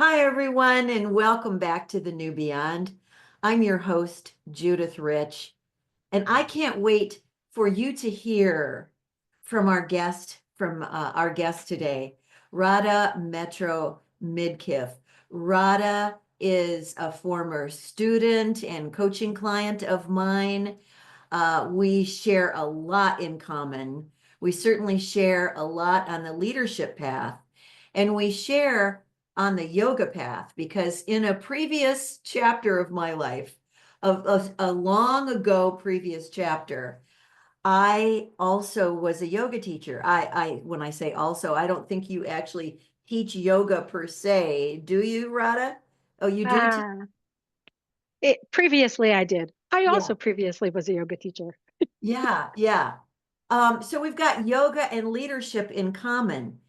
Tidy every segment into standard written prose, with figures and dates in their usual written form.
Hi, everyone, and welcome back to the New Beyond. I'm your host, Judith Rich, and I can't wait for you to hear from our guest today, Radha Metro-Midkiff. Radha is a former student and coaching client of mine. We share a lot in common. We certainly share a lot on the leadership path, and we share on the yoga path because in a previous chapter of my life, of a long ago previous chapter, I also was a yoga teacher. When I say also, I don't think you actually teach yoga per se, do you, Radha? Oh, you do? Ah, previously I did. I Yeah. also previously was a yoga teacher. Yeah, yeah. So we've got yoga and leadership in common.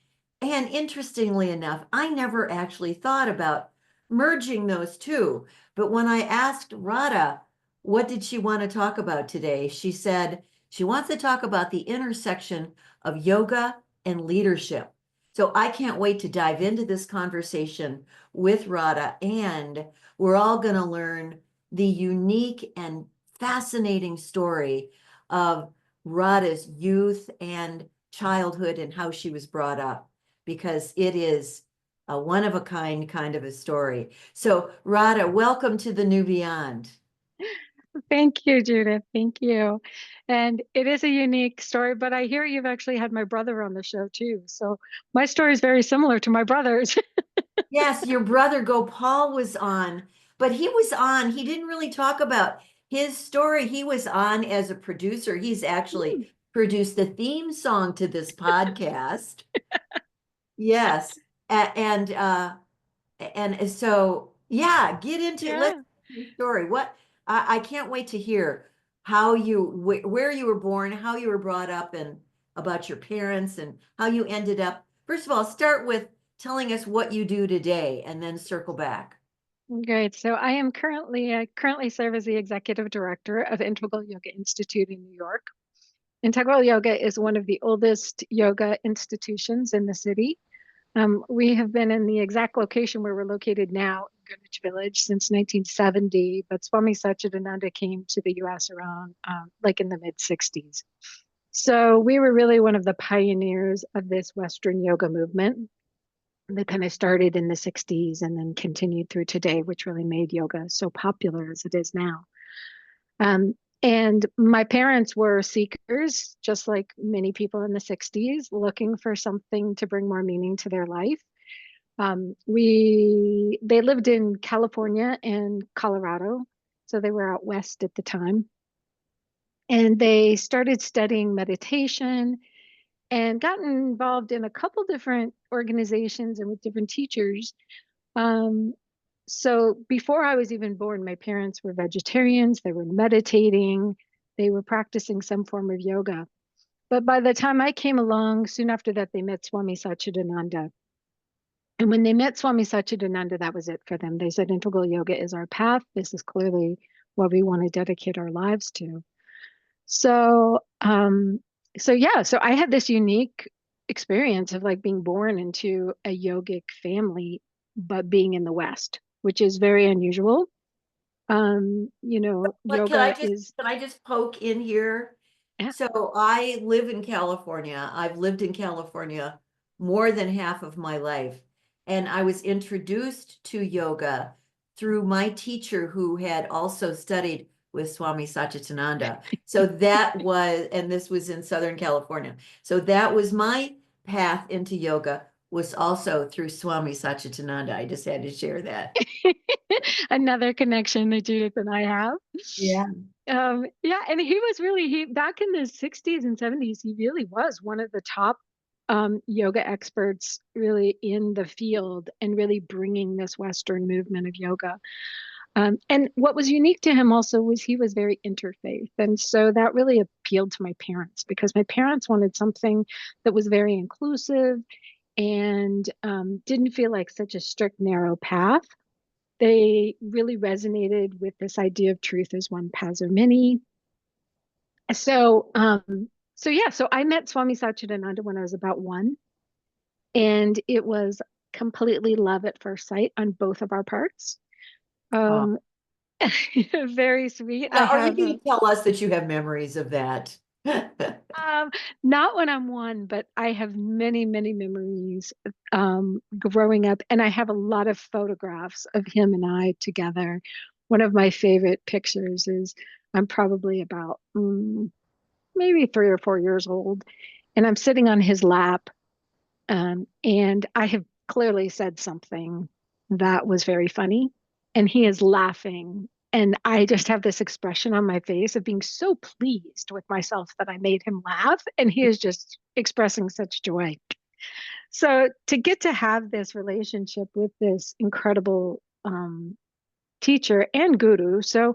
And interestingly enough, I never actually thought about merging those two. But when I asked Radha, what did she want to talk about today? She said she wants to talk about the intersection of yoga and leadership. So I can't wait to dive into this conversation with Radha, and we're all going to learn the unique and fascinating story of Radha's youth and childhood and how she was brought up, because it is a one of a kind of a story. So, Radha, welcome to the New Beyond. Thank you, Judith. Thank you. And it is a unique story, but I hear you've actually had my brother on the show too. So my story is very similar to my brother's. Yes, your brother Gopal was on, but he didn't really talk about his story. He was on as a producer. He's actually produced the theme song to this podcast. Yes. And so, yeah, get into let's Yeah. your story. What I can't wait to hear where you were born, how you were brought up, and about your parents and how you ended up. First of all, start with telling us what you do today, and then circle back. Great. So I currently serve as the executive director of Integral Yoga Institute in New York. Integral Yoga is one of the oldest yoga institutions in the city. We have been in the exact location where we're located now in Greenwich Village since 1970, but Swami Satchidananda came to the US around like in the mid 60s. So we were really one of the pioneers of this Western yoga movement that kind of started in the 60s and then continued through today, which really made yoga so popular as it is now. Um, and my parents were seekers, just like many people in the 60s, looking for something to bring more meaning to their life. They lived in California and Colorado, so they were out west at the time. And they started studying meditation and gotten involved in a couple different organizations and with different teachers. Um, so before I was even born, my parents were vegetarians, they were meditating, they were practicing some form of yoga. But by the time I came along, soon after that, they met Swami Satchidananda. And when they met Swami Satchidananda, that was it for them. They said, integral yoga is our path. This is clearly what we want to dedicate our lives to. So, so I had this unique experience of like being born into a yogic family, but being in the West, which is very unusual. But Yoga is, can I just poke in here? yeah. So I live in California. I've lived in California more than half of my life. And I was introduced to yoga through my teacher who had also studied with Swami Satchitananda. So and this was in Southern California. So that was my path into yoga, was also through Swami Satchitananda. I just had to share that. Another connection that Judith and I have. Yeah. Yeah, and he back in the 60s and 70s, he really was one of the top yoga experts really in the field and really bringing this Western movement of yoga. And what was unique to him also was he was very interfaith. And so that really appealed to my parents because my parents wanted something that was very inclusive and didn't feel like such a strict, narrow path. They really resonated with this idea of truth as one, paths are many. So, so I met Swami Satchidananda when I was about one, and it was completely love at first sight on both of our parts. Oh. Um, very sweet. I Now, are you have going to tell us that you have memories of that? um, not when I'm one, but I have many, many memories growing up, and I have a lot of photographs of him and I together. One of my favorite pictures is I'm probably about maybe 3 or 4 years old, and I'm sitting on his lap, and I have clearly said something that was very funny, and he is laughing. And I just have this expression on my face of being so pleased with myself that I made him laugh. And he is just expressing such joy. So to get to have this relationship with this incredible teacher and guru. So,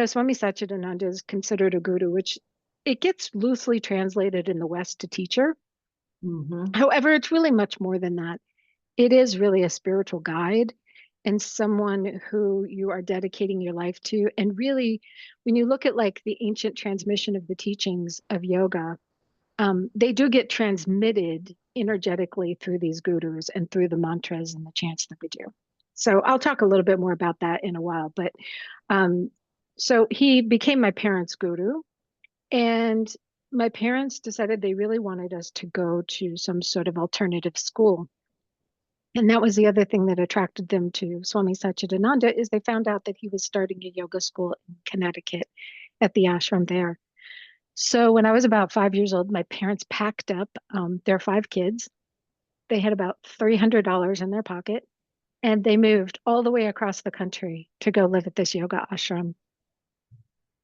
Swami Satchidananda is considered a guru, which it gets loosely translated in the West to teacher. Hmm. However, it's really much more than that. It is really a spiritual guide and someone who you are dedicating your life to. And really, when you look at like the ancient transmission of the teachings of yoga, they do get transmitted energetically through these gurus and through the mantras and the chants that we do. So I'll talk a little bit more about that in a while. But um, so he became my parents' guru, and my parents decided they really wanted us to go to some sort of alternative school. And that was the other thing that attracted them to Swami Satchidananda is they found out that he was starting a yoga school in Connecticut at the ashram there. So when I was about 5 years old, my parents packed up their 5 kids. They had about $300 in their pocket, and they moved all the way across the country to go live at this yoga ashram.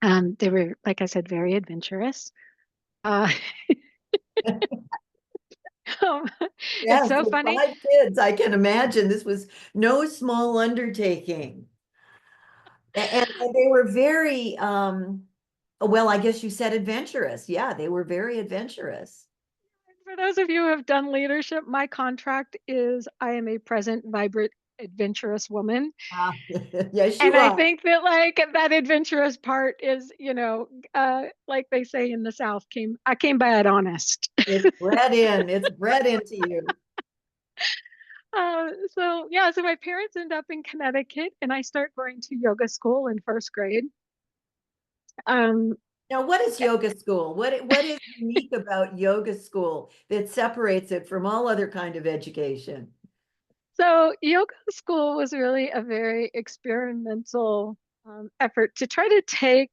They were, like I said, very adventurous. Uh, it's Yes, so with funny. 5 kids, I can imagine this was no small undertaking. And they were very, well, I guess you said adventurous. Yeah, they were very adventurous. For those of you who have done leadership, my contract is I am a present, vibrant, adventurous woman. Ah, yes, And you I are. think that like that adventurous part is, like they say in the South, I came by it honest. It's bred in. It's bred into you. So yeah, so my parents end up in Connecticut, and I start going to yoga school in first grade. Um, Now, what is yoga school? What is unique about yoga school that separates it from all other kind of education? so yoga school was really a very experimental effort to try to take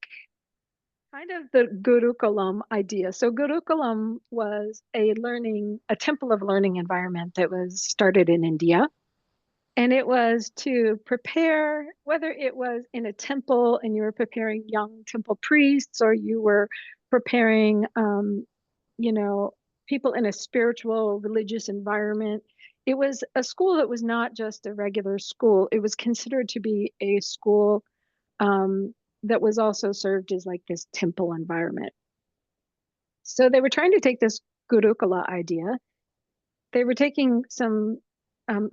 kind of the Gurukulam idea. So Gurukulam was a temple of learning environment that was started in India. And it was to prepare, whether it was in a temple and you were preparing young temple priests, or you were preparing, you know, people in a spiritual, religious environment. It was a school that was not just a regular school. It was considered to be a school um, that was also served as like this temple environment. So they were trying to take this Gurukula idea. They were taking some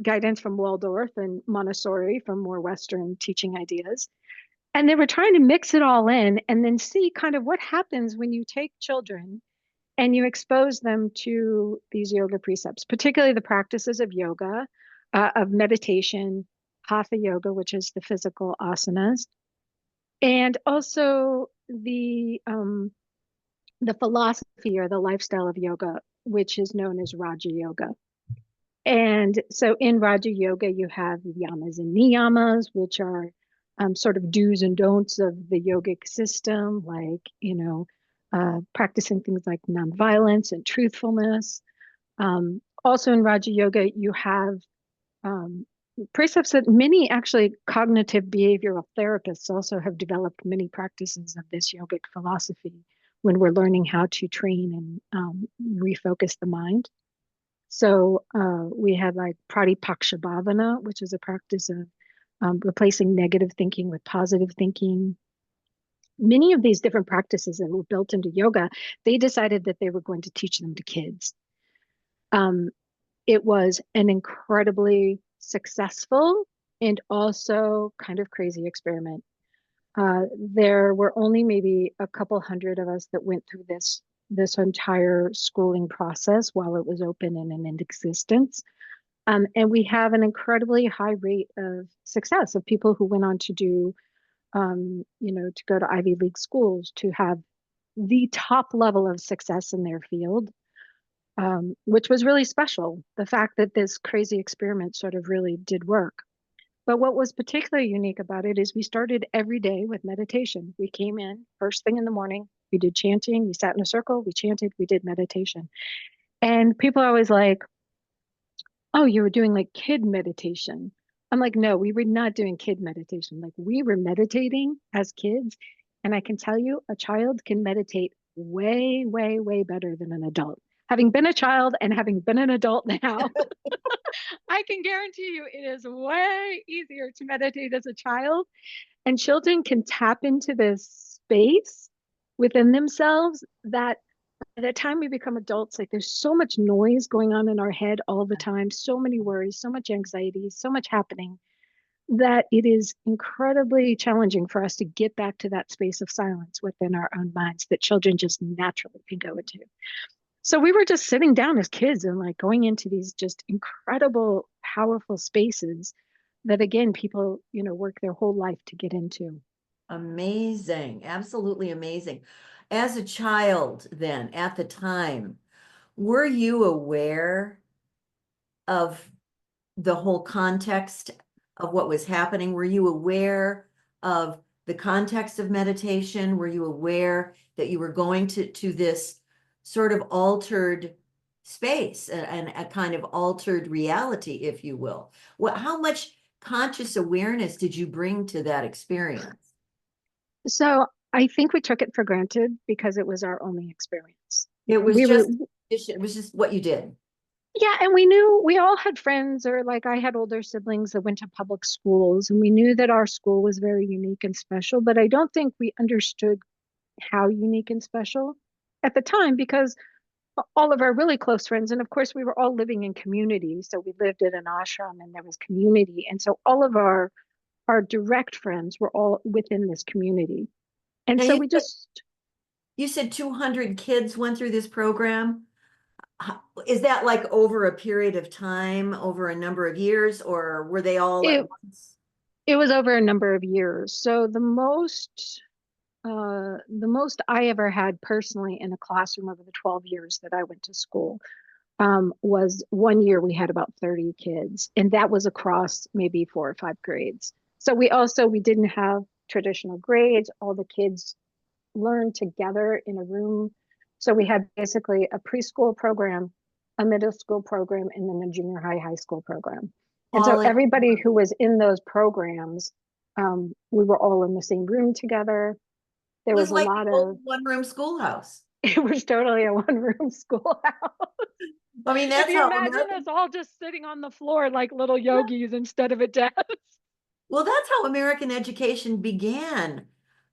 guidance from Waldorf and Montessori from more Western teaching ideas. And they were trying to mix it all in and then see kind of what happens when you take children and you expose them to these yoga precepts, particularly the practices of yoga, of meditation, hatha yoga, which is the physical asanas, and also the philosophy or the lifestyle of yoga, which is known as Raja Yoga. And so in Raja Yoga, you have yamas and niyamas, which are sort of do's and don'ts of the yogic system, like, practicing things like nonviolence and truthfulness. Also in Raja Yoga, you have um, precepts that many actually cognitive behavioral therapists also have developed many practices of this yogic philosophy when we're learning how to train and refocus the mind. So we had like Pratipaksha which is a practice of replacing negative thinking with positive thinking. Many of these different practices that were built into yoga, they decided that they were going to teach them to kids. Um, it was an incredibly successful and also kind of crazy experiment. There were only maybe a couple hundred of us that went through this entire schooling process while it was open and in existence. And we have an incredibly high rate of success of people who went on to do, to go to Ivy League schools, to have the top level of success in their field, which was really special. The fact that this crazy experiment sort of really did work. But what was particularly unique about it is we started every day with meditation. We came in first thing in the morning, we did chanting, we sat in a circle, we chanted, we did meditation. And people are always like, oh, you were doing like kid meditation. I'm like, no, we were not doing kid meditation. Like we were meditating as kids. And I can tell you, a child can meditate way, way, way better than an adult. Having been a child and having been an adult now, I can guarantee you it is way easier to meditate as a child. And children can tap into this space within themselves that by the time we become adults, like there's so much noise going on in our head all the time, so many worries, so much anxiety, so much happening that it is incredibly challenging for us to get back to that space of silence within our own minds that children just naturally can go into. So we were just sitting down as kids and like going into these just incredible, powerful spaces that again, people, work their whole life to get into. Amazing, absolutely amazing. As a child, then, at the time, were you aware of the whole context of what was happening? Were you aware of the context of meditation? Were you aware that you were going to this sort of altered space and a kind of altered reality, if you will? How much conscious awareness did you bring to that experience? So I think we took it for granted because it was our only experience. It was We were, just, it was just what you did. yeah, and we knew we all had friends, or like I had older siblings that went to public schools, and we knew that our school was very unique and special, but I don't think we understood how unique and special at the time because all of our really close friends, and of course, we were all living in community. So we lived in an ashram and there was community. And so all of our direct friends were all within this community. And Now so we just, you said 200 kids went through this program. Is that like over a period of time, over a number of years, or were they all at it, once? it was over a number of years. So the most I ever had personally in a classroom over the 12 years that I went to school was one year we had about 30 kids, and that was across maybe 4 or 5 grades. So we didn't have traditional grades. All the kids learned together in a room. So we had basically a preschool program, a middle school program, and then a junior high school program. And so All in, everybody who was in those programs, we were all in the same room together. it There was was a like the lot old of, one-room schoolhouse. it was totally a one-room schoolhouse. I mean, If that's you how imagine us American, all just sitting on the floor like little yogis instead of at desk. well, that's how American education began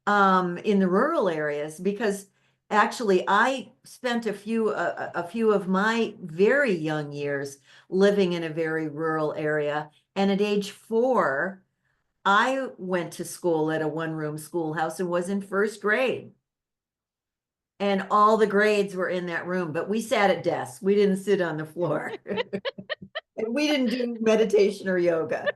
in the rural areas, because actually I spent a few of my very young years living in a very rural area, and at age 4, I went to school at a one-room schoolhouse and was in first grade. And all the grades were in that room, but we sat at desks. We didn't sit on the floor. And we didn't do meditation or yoga.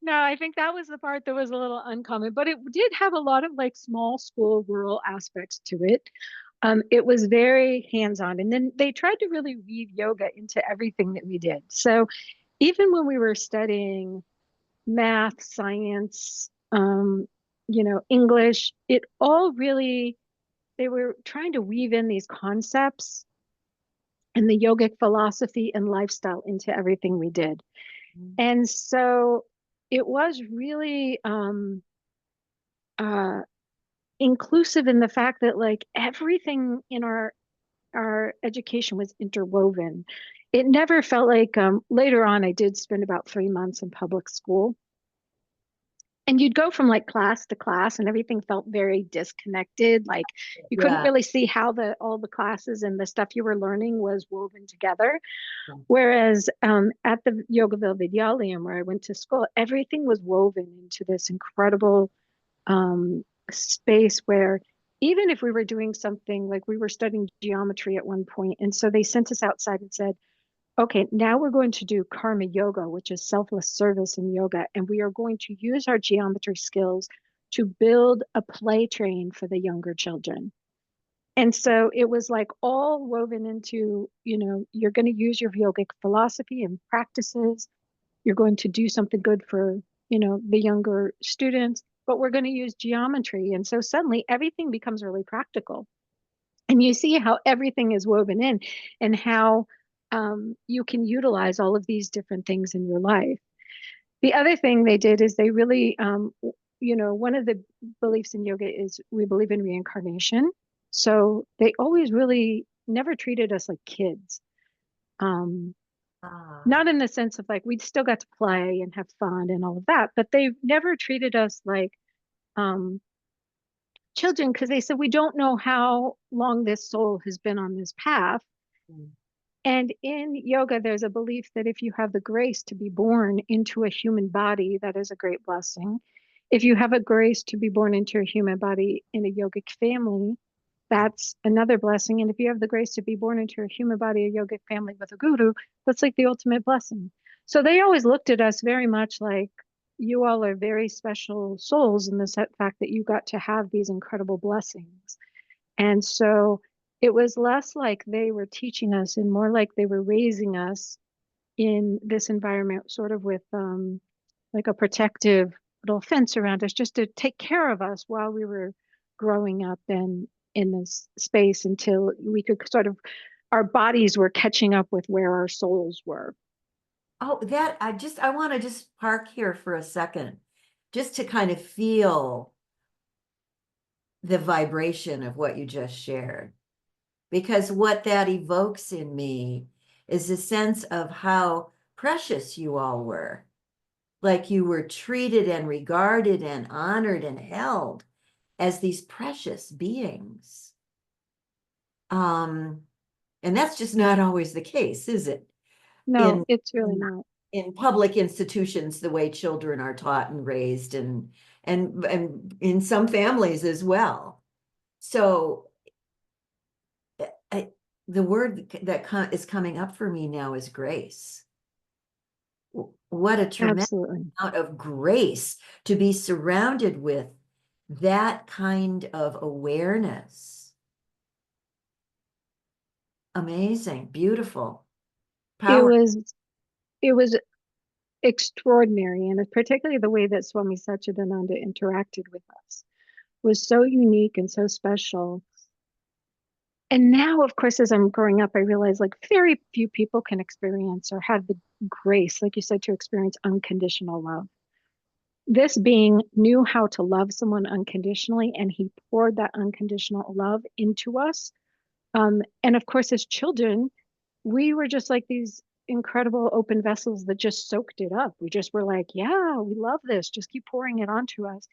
No, I think that was the part that was a little uncommon, but it did have a lot of like small school rural aspects to it. It was very hands-on, and then they tried to really weave yoga into everything that we did. So even when we were studying math, science, English, it all really, they were trying to weave in these concepts and the yogic philosophy and lifestyle into everything we did. And so it was really uh, inclusive in the fact that like everything in our education was interwoven. It never felt like later on I did spend about 3 months in public school. And you'd go from like class to class and everything felt very disconnected. Like you couldn't Yeah. really see how all the classes and the stuff you were learning was woven together. Whereas at the Yogaville Vidyalaya, where I went to school, everything was woven into this incredible space where even if we were doing something like we were studying geometry at one point, and so they sent us outside and said, okay, now we're going to do karma yoga, which is selfless service in yoga, and we are going to use our geometry skills to build a play train for the younger children. And so it was like all woven into, you're going to use your yogic philosophy and practices. You're going to do something good for, the younger students, but we're going to use geometry. And so suddenly everything becomes really practical. And you see how everything is woven in and how you can utilize all of these different things in your life. The other thing they did is they really, one of the beliefs in yoga is we believe in reincarnation. So they always really never treated us like kids. Um, Ah, Not in the sense of like we still got to play and have fun and all of that, but they never treated us like um, children because they said we don't know how long this soul has been on this path. mm, And in yoga, there's a belief that if you have the grace to be born into a human body, that is a great blessing. If you have a grace to be born into a human body in a yogic family, that's another blessing. And if you have the grace to be born into a human body, a yogic family with a guru, that's like the ultimate blessing. So they always looked at us very much like you all are very special souls in the fact that you got to have these incredible blessings. And so it was less like they were teaching us and more like they were raising us in this environment, sort of with like a protective little fence around us just to take care of us while we were growing up and in this space until we could sort of, our bodies were catching up with where our souls were. oh, I want to just park here for a second, just to kind of feel the vibration of what you just shared. Because what that evokes in me is a sense of how precious you all were. Like you were treated and regarded and honored and held as these precious beings. Um, and that's just not always the case, is it? No, In it's really not. in public institutions, the way children are taught and raised, and in some families as well. So I, the word that is coming up for me now is grace. What a tremendous Absolutely. amount of grace to be surrounded with that kind of awareness. Amazing, beautiful, It power. was it was extraordinary, and particularly the way that Swami Satchidananda interacted with us was so unique and so special. And now, of course, as I'm growing up, I realize like very few people can experience or have the grace, like you said, to experience unconditional love. This being knew how to love someone unconditionally, and he poured that unconditional love into us. And of course, as children, we were just like these incredible open vessels that just soaked it up. We just were like, yeah, we love this. Just keep pouring it onto us.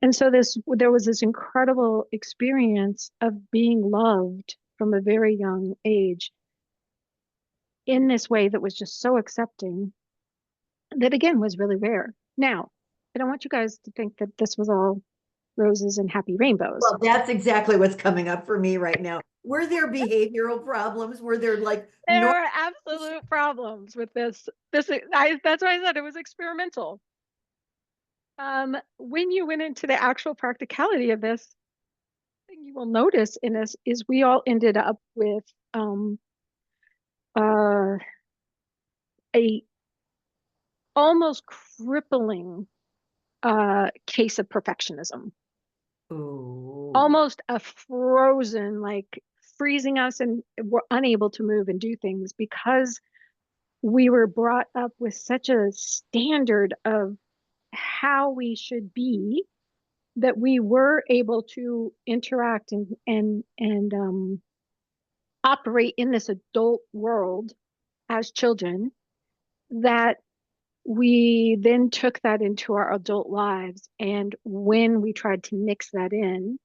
And so there was this incredible experience of being loved from a very young age in this way that was just so accepting that again was really rare. Now, I don't want you guys to think that this was all roses and happy rainbows. Well, that's exactly what's coming up for me right now. Were there behavioral problems? Were there like There normal? are absolute problems with this. That's why I said it was experimental. When you went into the actual practicality of this, thing you will notice in this is we all ended up with uh, a almost crippling case of perfectionism, Ooh. almost a frozen, like freezing us, and we're unable to move and do things because we were brought up with such a standard of how we should be that we were able to interact and operate in this adult world as children, that we then took that into our adult lives. And when we tried to mix that in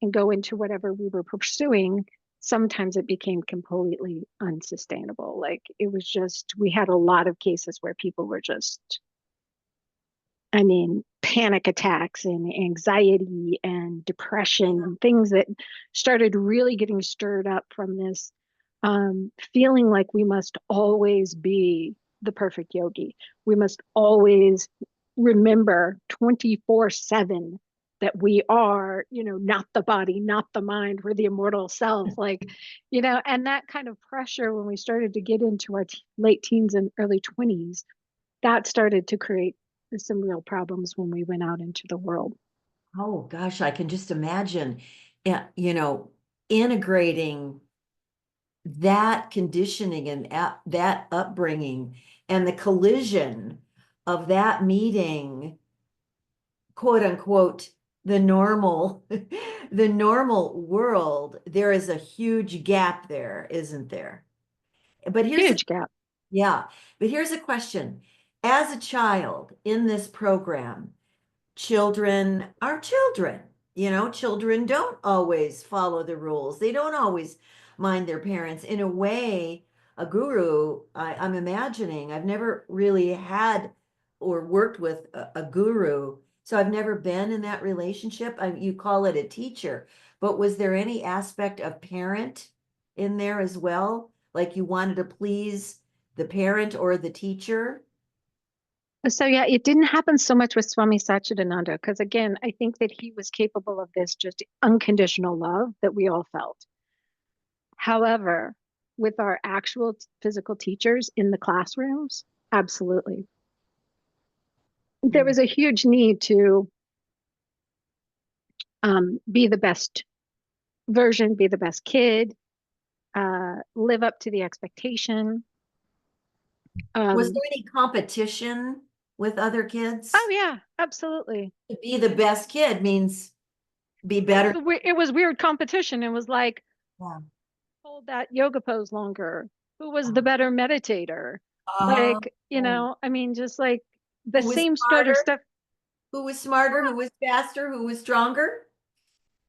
and go into whatever we were pursuing, sometimes it became completely unsustainable. Like it was just, we had a lot of cases where people were just, I mean, panic attacks and anxiety and depression and things that started really getting stirred up from this. feeling like we must always be the perfect yogi. We must always remember 24/7 that we are, not the body, not the mind, we're the immortal self. Like, and that kind of pressure when we started to get into our late teens and early 20s, that started to create some real problems when we went out into the world. Oh gosh, I can just imagine, integrating that conditioning and that upbringing and the collision of that meeting, quote unquote, the normal, the normal world. There is a huge gap there, isn't there? But here's a Huge gap. Yeah, but here's a question. As a child in this program, children are children. Children don't always follow the rules. They don't always mind their parents. In a way, a guru, I'm imagining, I've never really had or worked with a guru, so I've never been in that relationship. You call it a teacher, but was there any aspect of parent in there as well? Like you wanted to please the parent or the teacher? So yeah, it didn't happen so much with Swami Satchidananda because again, I think that he was capable of this just unconditional love that we all felt. However, with our actual physical teachers in the classrooms, absolutely. There Mm. was a huge need to be the best version, be the best kid, live up to the expectation. Was there Um, any competition with other oh kids? yeah, absolutely. To be the best kid means be It was better. it was weird competition. It was like Yeah. hold that yoga pose longer. Who was the Uh, better meditator? uh, Like, I mean, just like the who was same sort of smarter? stuff. Who was smarter? Who was faster? Who was stronger?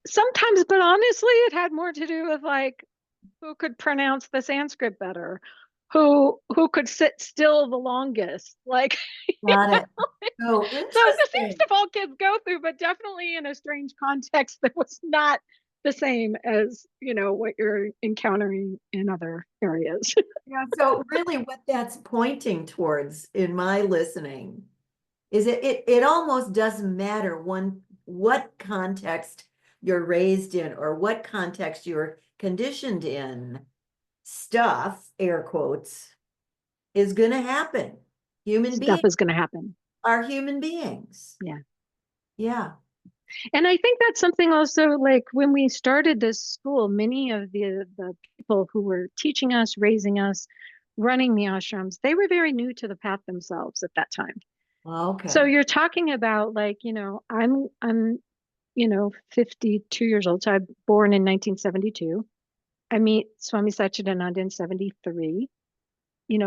Sometimes, but honestly, it had more to do with like who could pronounce the Sanskrit better, who could sit still the longest. Like, Got it. So so the same interesting. stuff all kids go through, but definitely in a strange context that was not the same as, what you're encountering in other areas. Yeah. So really what that's pointing towards in my listening is it almost doesn't matter what context you're raised in or what context you're conditioned in, stuff, air quotes, is going to happen. Human Stuff beings is going to happen. are human beings. Yeah. Yeah. And I think that's something also like when we started this school, many of the people who were teaching us, raising us, running the ashrams, they were very new to the path themselves at that time. So Okay. you're talking about like, I'm 52 years old. So I'm born in 1972. I meet Swami Satchidananda in 73.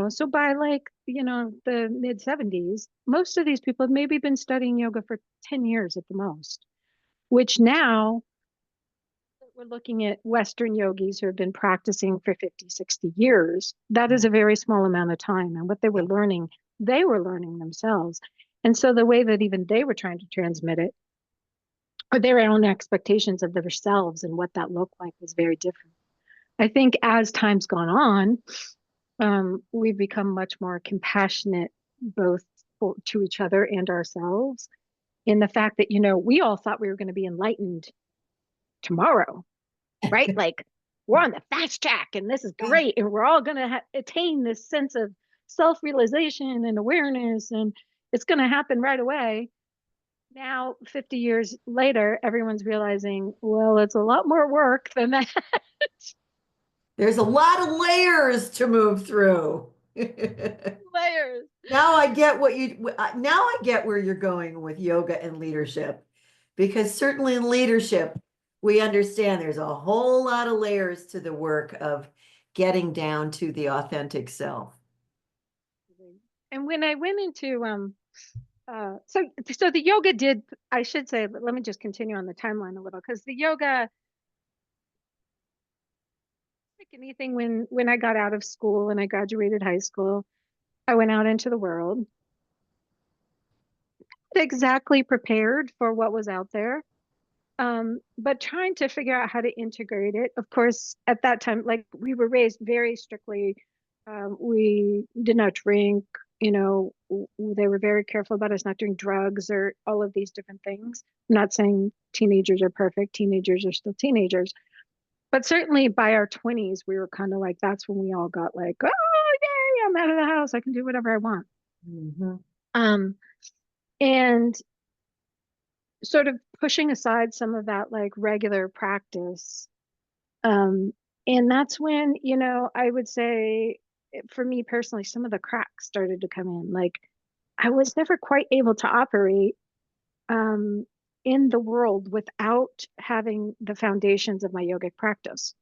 So by like, the mid 70s, most of these people have maybe been studying yoga for 10 years at the most, which now we're looking at Western yogis who have been practicing for 50, 60 years. That is Yeah. a very small amount of time. And what they were learning themselves. And so the way that even they were trying to transmit it, or their own expectations of themselves and what that looked like was very different. I think as time's gone on, we've become much more compassionate, both to each other and ourselves, in the fact that, we all thought we were going to be enlightened tomorrow, right? Like we're on the fast track and this is great. And we're all going to attain this sense of self realization and awareness, and it's going to happen right away. Now, 50 years later, everyone's realizing, well, it's a lot more work than that. There's a lot of layers to move through. Layers. Now I get where you're going with yoga and leadership, because certainly in leadership, we understand there's a whole lot of layers to the work of getting down to the authentic self. And when I went into so the yoga did, I should say, but let me just continue on the timeline a little, because the yoga, like anything, when I got out of school and I graduated high school, I went out into the world exactly prepared for what was out there. but trying to figure out how to integrate it. Of course, at that time, like we were raised very strictly. We did not drink, they were very careful about us not doing drugs or all of these different things. I'm not saying teenagers are perfect, teenagers are still teenagers, but certainly by our 20s, we were kind of like, that's when we all got like, oh, yay, I'm out of the house. I can do whatever I want. Mm-hmm. Um, and sort of pushing aside some of that like regular practice. Um, and that's when, I would say for me personally, some of the cracks started to come in. Like I was never quite able to operate um, in the world without having the foundations of my yogic practice.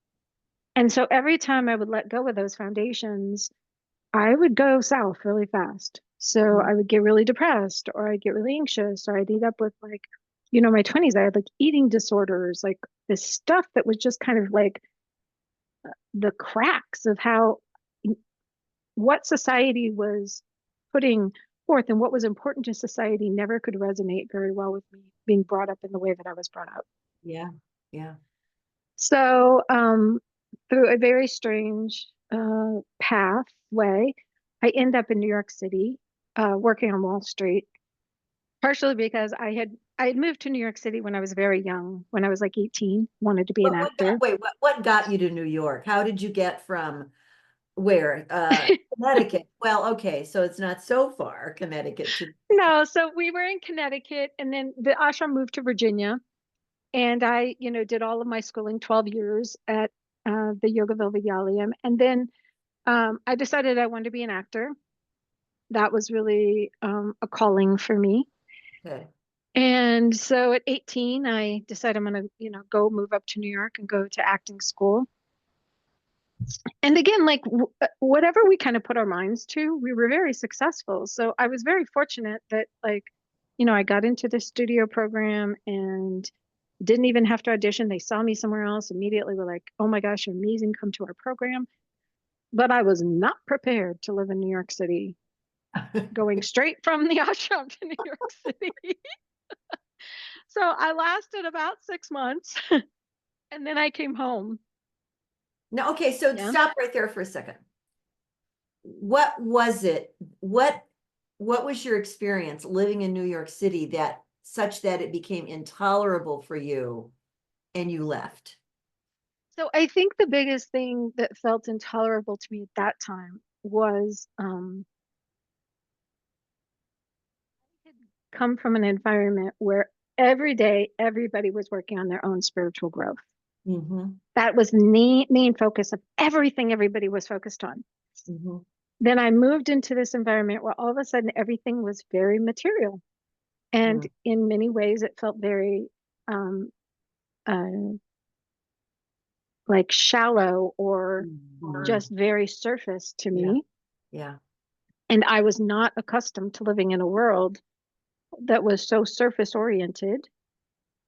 And so every time I would let go of those foundations, I would go south really fast. So Mm-hmm. I would get really depressed or I'd get really anxious or I'd end up with like, my 20s, I had like eating disorders, like this stuff that was just kind of like the cracks of how what society was putting forth and what was important to society never could resonate very well with me being brought up in the way that I was brought up. Yeah. Yeah. So, through a very strange pathway, I end up in New York City, working on Wall Street, partially because I had moved to New York City when I was very young, when I was like 18, wanted to be an actor. What got you to New York? How did you get from where? Connecticut. Well, okay, so it's not so far, Connecticut to. No, so we were in Connecticut, and then the ashram moved to Virginia, and I, did all of my schooling, 12 years at the Yoga Vidyalaya, and then I decided I wanted to be an actor. That was really a calling for me. Okay. And so at 18, I decided I'm going to, go move up to New York and go to acting school. And again, like whatever we kind of put our minds to, we were very successful. So I was very fortunate that, like, I got into the studio program and didn't even have to audition. They saw me somewhere else, immediately were like, oh my gosh, you're amazing, come to our program. But I was not prepared to live in New York City, going straight from the ashram to New York City. So I lasted about 6 months and then I came home. No, okay, so Yeah. stop right there for a second. What was it? What was your experience living in New York City that such that it became intolerable for you and you left? So I think the biggest thing that felt intolerable to me at that time was I had come from an environment where every day everybody was working on their own spiritual growth. Mm-hmm. That was the main focus of everything everybody was focused on. Mm-hmm. Then I moved into this environment where all of a sudden everything was very material. And in many ways, it felt very um, uh, like shallow or Mm-hmm. just very surface to Yeah. me. Yeah. And I was not accustomed to living in a world that was so surface oriented.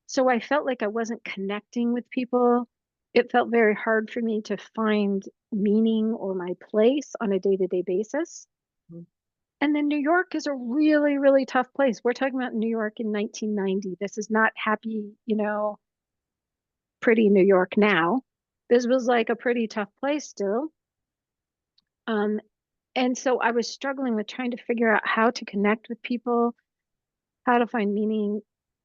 So I felt like I wasn't connecting with people. It felt very hard for me to find meaning or my place on a day-to-day basis. Mhm. And then New York is a really, really tough place. We're talking about New York in 1990. This is not happy, pretty New York now. This was like a pretty tough place still. Um, and so I was struggling with trying to figure out how to connect with people, how to find meaning,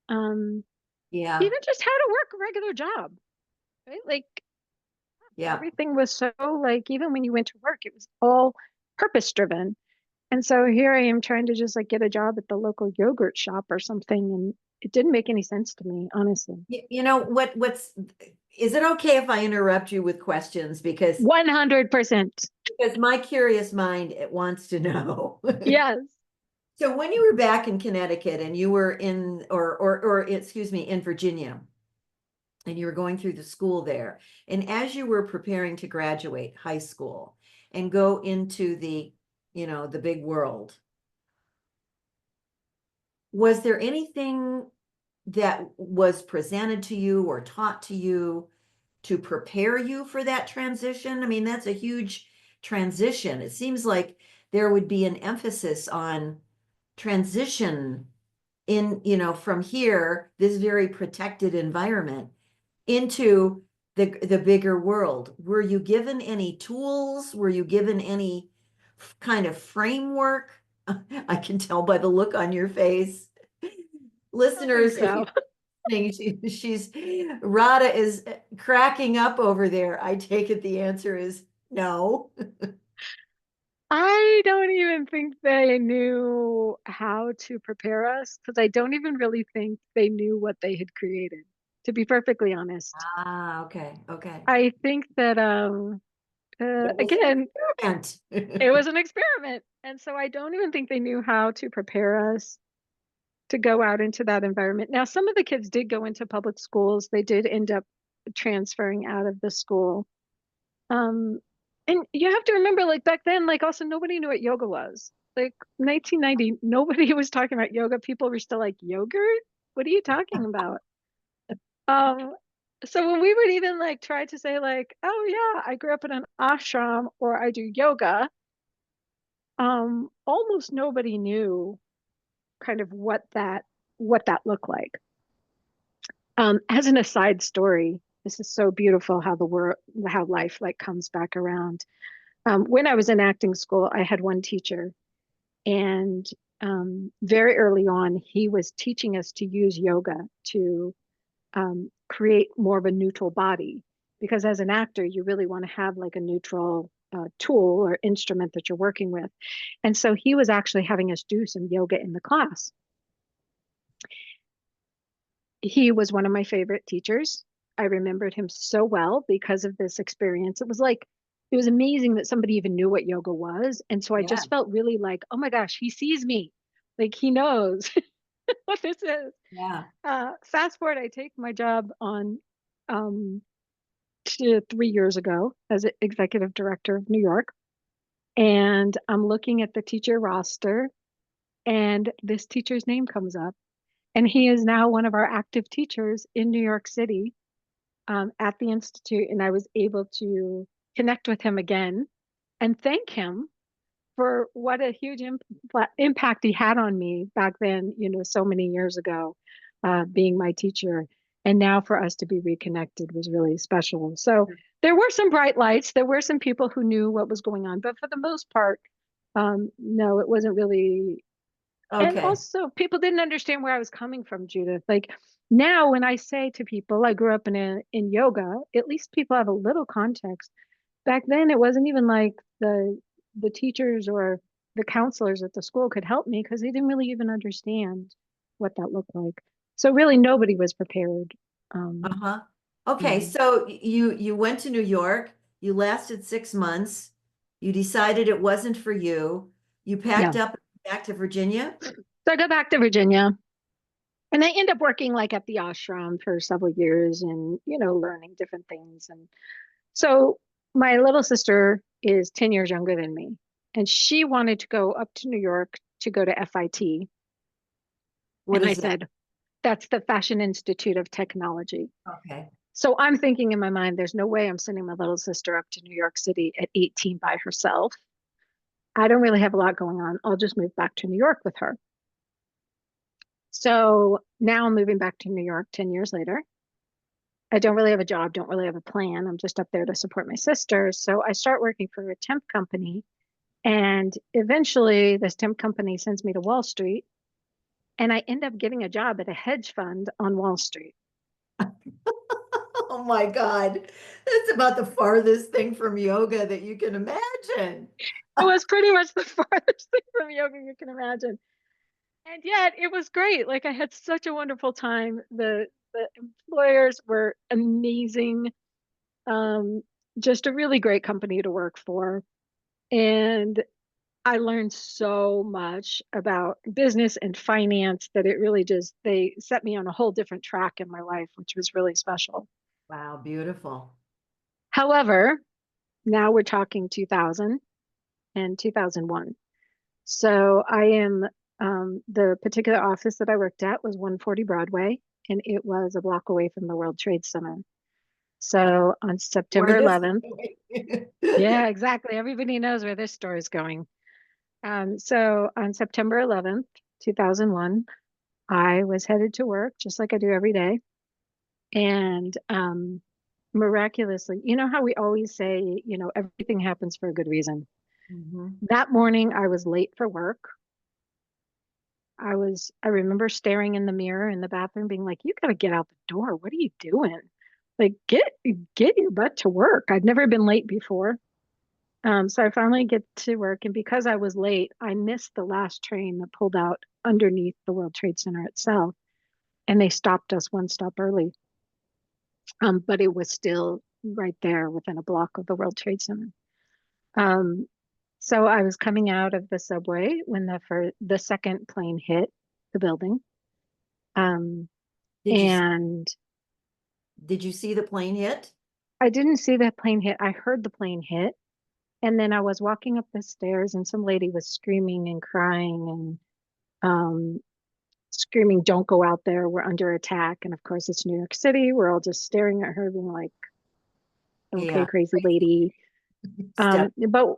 um, Yeah. even just how to work a regular job, right? Like Yeah. everything was so like, even when you went to work, it was all purpose driven. And so here I am trying to just like get a job at the local yogurt shop or something. And it didn't make any sense to me, honestly. You know what's is it okay if I interrupt you with questions 100%. because my curious mind it wants to know. Yes. So when you were back in Connecticut and you were in or excuse me in Virginia and you were going through the school there and as you were preparing to graduate high school and go into the big world, was there anything that was presented to you or taught to you to prepare you for that transition? I mean, that's a huge transition. It seems like there would be an emphasis on transition in, from here, this very protected environment into the bigger world. Were you given any tools? Were you given any kind of framework? I can tell by the look on your face. I don't think Listeners, if so. you're listening, she's Radha is cracking up over there. I take it the answer is no. I don't even think they knew how to prepare us because I don't even really think they knew what they had created, to be perfectly honest. Ah, okay, okay. I think that It was an again, it experiment. was an experiment. And so I don't even think they knew how to prepare us to go out into that environment. Now, some of the kids did go into public schools. They did end up transferring out of the school. Um, and you have to remember, like back then, like also nobody knew what yoga was. Like 1990, nobody was talking about yoga. People were still like, yogurt? What are you talking about? Um, so when we would even like try to say like, oh yeah, I grew up in an ashram or I do yoga, almost nobody knew kind of what that looked like. As an aside story, this is so beautiful how the world, how life like comes back around. When I was in acting school, I had one teacher, and very early on, he was teaching us to use yoga to create more of a neutral body. Because as an actor, you really want to have like a neutral tool or instrument that you're working with. And so he was actually having us do some yoga in the class. He was one of my favorite teachers. I remembered him so well because of this experience. It was like, it was amazing that somebody even knew what yoga was. And so I Yeah, just felt really like, oh my gosh, he sees me. Like he knows what this is. yeah. Fast forward, I take my job on to 3 years ago as executive director of New York. And I'm looking at the teacher roster, and this teacher's name comes up. And he is now one of our active teachers in New York City at the Institute. And I was able to connect with him again and thank him for what a huge impact he had on me back then, so many years ago, being my teacher. And now for us to be reconnected was really special. So there were some bright lights. There were some people who knew what was going on, but for the most part, no, it wasn't really. And Okay. also, people didn't understand where I was coming from, Judith. Like now, when I say to people, I grew up in yoga, at least people have a little context. Back then, it wasn't even like the teachers or the counselors at the school could help me because they didn't really even understand what that looked like. So really, nobody was prepared. Um, Uh-huh. Okay, mhm. so you went to New York, you lasted 6 months, you decided it wasn't for you, you Yeah. packed up back to Virginia? So I got back to Virginia, and I ended up working like at the ashram for several years, and learning different things. And so my little sister is 10 years younger than me, and she wanted to go up to New York to go to FIT. What And I is that? said, that's the Fashion Institute of Technology. Okay. So I'm thinking in my mind, there's no way I'm sending my little sister up to New York City at 18 by herself. I don't really have a lot going on. I'll just move back to New York with her. So now I'm moving back to New York 10 years later. I don't really have a job, don't really have a plan. I'm just up there to support my sister. So I start working for a temp company. And eventually, this temp company sends me to Wall Street. And I end up getting a job at a hedge fund on Wall Street. Oh my God. That's about the farthest thing from yoga that you can imagine. It was pretty much the farthest thing from yoga you can imagine. And yet it was great. Like I had such a wonderful time. The employers were amazing. Um, just a really great company to work for. And I learned so much about business and finance that it really just they set me on a whole different track in my life, which was really special. Wow, beautiful. However, now we're talking 2000 and 2001. So I am the particular office that I worked at was 140 Broadway, and it was a block away from the World Trade Center. So on September Where is 11th, it? yeah, exactly. Everybody knows where this story is going. So on September 11th, 2001, I was headed to work just like I do every day. And miraculously, you know how we always say, everything happens for a good reason. Mhm. That morning I was late for work. I remember staring in the mirror in the bathroom being like, you gotta get out the door. What are you doing? Like get your butt to work. I'd never been late before. So I finally get to work, and because I was late, I missed the last train that pulled out underneath the World Trade Center itself, and they stopped us one stop early. But it was still right there within a block of the World Trade Center. Um, so I was coming out of the subway when the second plane hit the building. Um, Did you and did you see the plane hit? I didn't see that plane hit. I heard the plane hit. And then I was walking up the stairs and some lady was screaming and crying and screaming, "Don't go out there. We're under attack." And of course, it's New York City. We're all just staring at her, being like, "Okay, Yeah. crazy lady." Step. But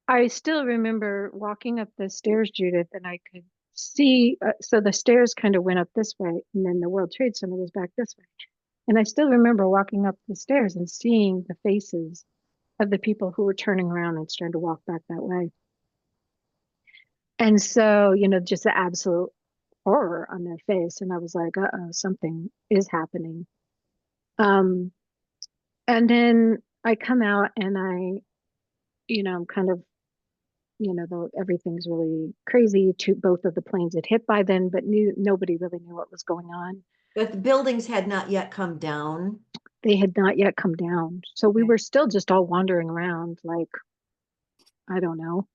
I still remember walking up the stairs, Judith, and I could see. So the stairs kind of went up this way, and then the World Trade Center was back this way. And I still remember walking up the stairs and seeing the faces of the people who were turning around and starting to walk back that way. And so, just the absolute horror on their face. And I was like, uh-oh, something is happening. Um, and then I come out and I'm kind of, everything's really crazy. To both of the planes had hit by then, but nobody really knew what was going on. But the buildings had not yet come down. They had not yet come down. So we Okay. were still just all wandering around, like, I don't know,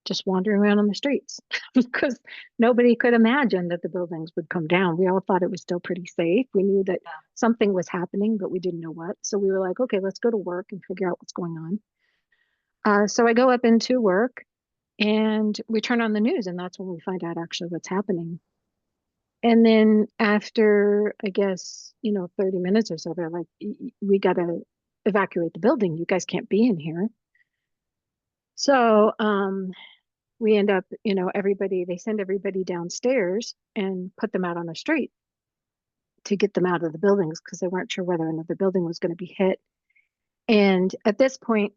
just wandering around on the streets because nobody could imagine that the buildings would come down. We all thought it was still pretty safe. We knew that something was happening, but we didn't know what. So we were like, okay, let's go to work and figure out what's going on. So I go up into work and we turn on the news, and that's when we find out actually what's happening. And then after, I guess, 30 minutes or so, they're like, we got to evacuate the building. You guys can't be in here. So, we end up, they send everybody downstairs and put them out on the street to get them out of the buildings because they weren't sure whether another building was going to be hit. And at this point,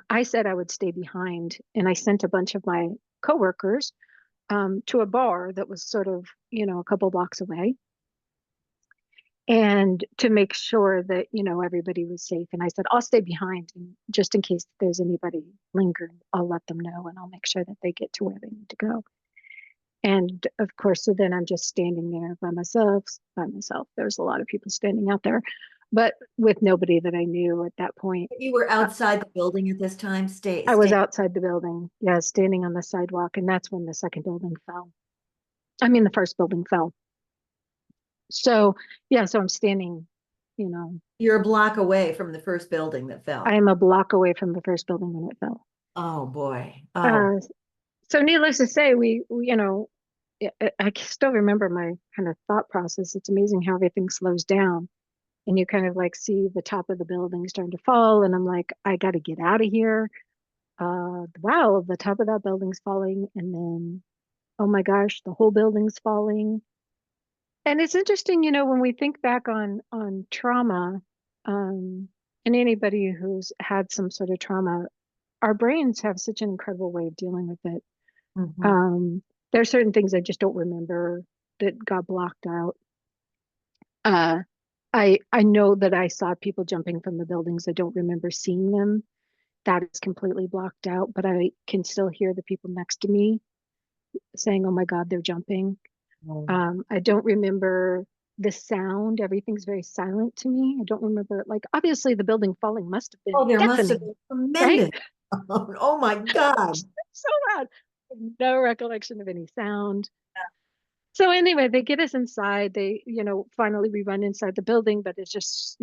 I said I would stay behind, and I sent a bunch of my coworkers to a bar that was sort of, a couple blocks away, and to make sure that, everybody was safe. And I said, I'll stay behind, and just in case there's anybody lingering, I'll let them know and I'll make sure that they get to where they need to go. And of course, so then I'm just standing there by myself, by myself. There's a lot of people standing out there, but with nobody that I knew at that point. You were Uh, outside the building at this time. I was outside the building, yeah, standing on the sidewalk, and that's when the second building fell. I mean, the first building fell. So, yeah, so I'm standing, you know, You're a block away from the first building that fell. I'm a block away from the first building when it fell. Oh boy. Oh, Uh, so needless to say, I still remember my kind of thought process. It's amazing how everything slows down and you kind of like see the top of the building starting to fall. And I'm like, I got to get out of here. Wow, the top of that building's falling. And then, oh my gosh, the whole building's falling. And it's interesting, when we think back on trauma, um, and anybody who's had some sort of trauma, our brains have such an incredible way of dealing with it. mhm. Um, there are certain things I just don't remember that got blocked out. Uh, I know that I saw people jumping from the buildings. I don't remember seeing them. That is completely blocked out, but I can still hear the people next to me saying, "Oh my God, they're jumping." Oh, I don't remember the sound. Everything's very silent to me. I don't remember, like, obviously the building falling must have been oh, there must have deafening, been right? tremendous. Oh my God. So loud. No recollection of any sound. So anyway, they get us inside. They, finally we run inside the building, but it's just,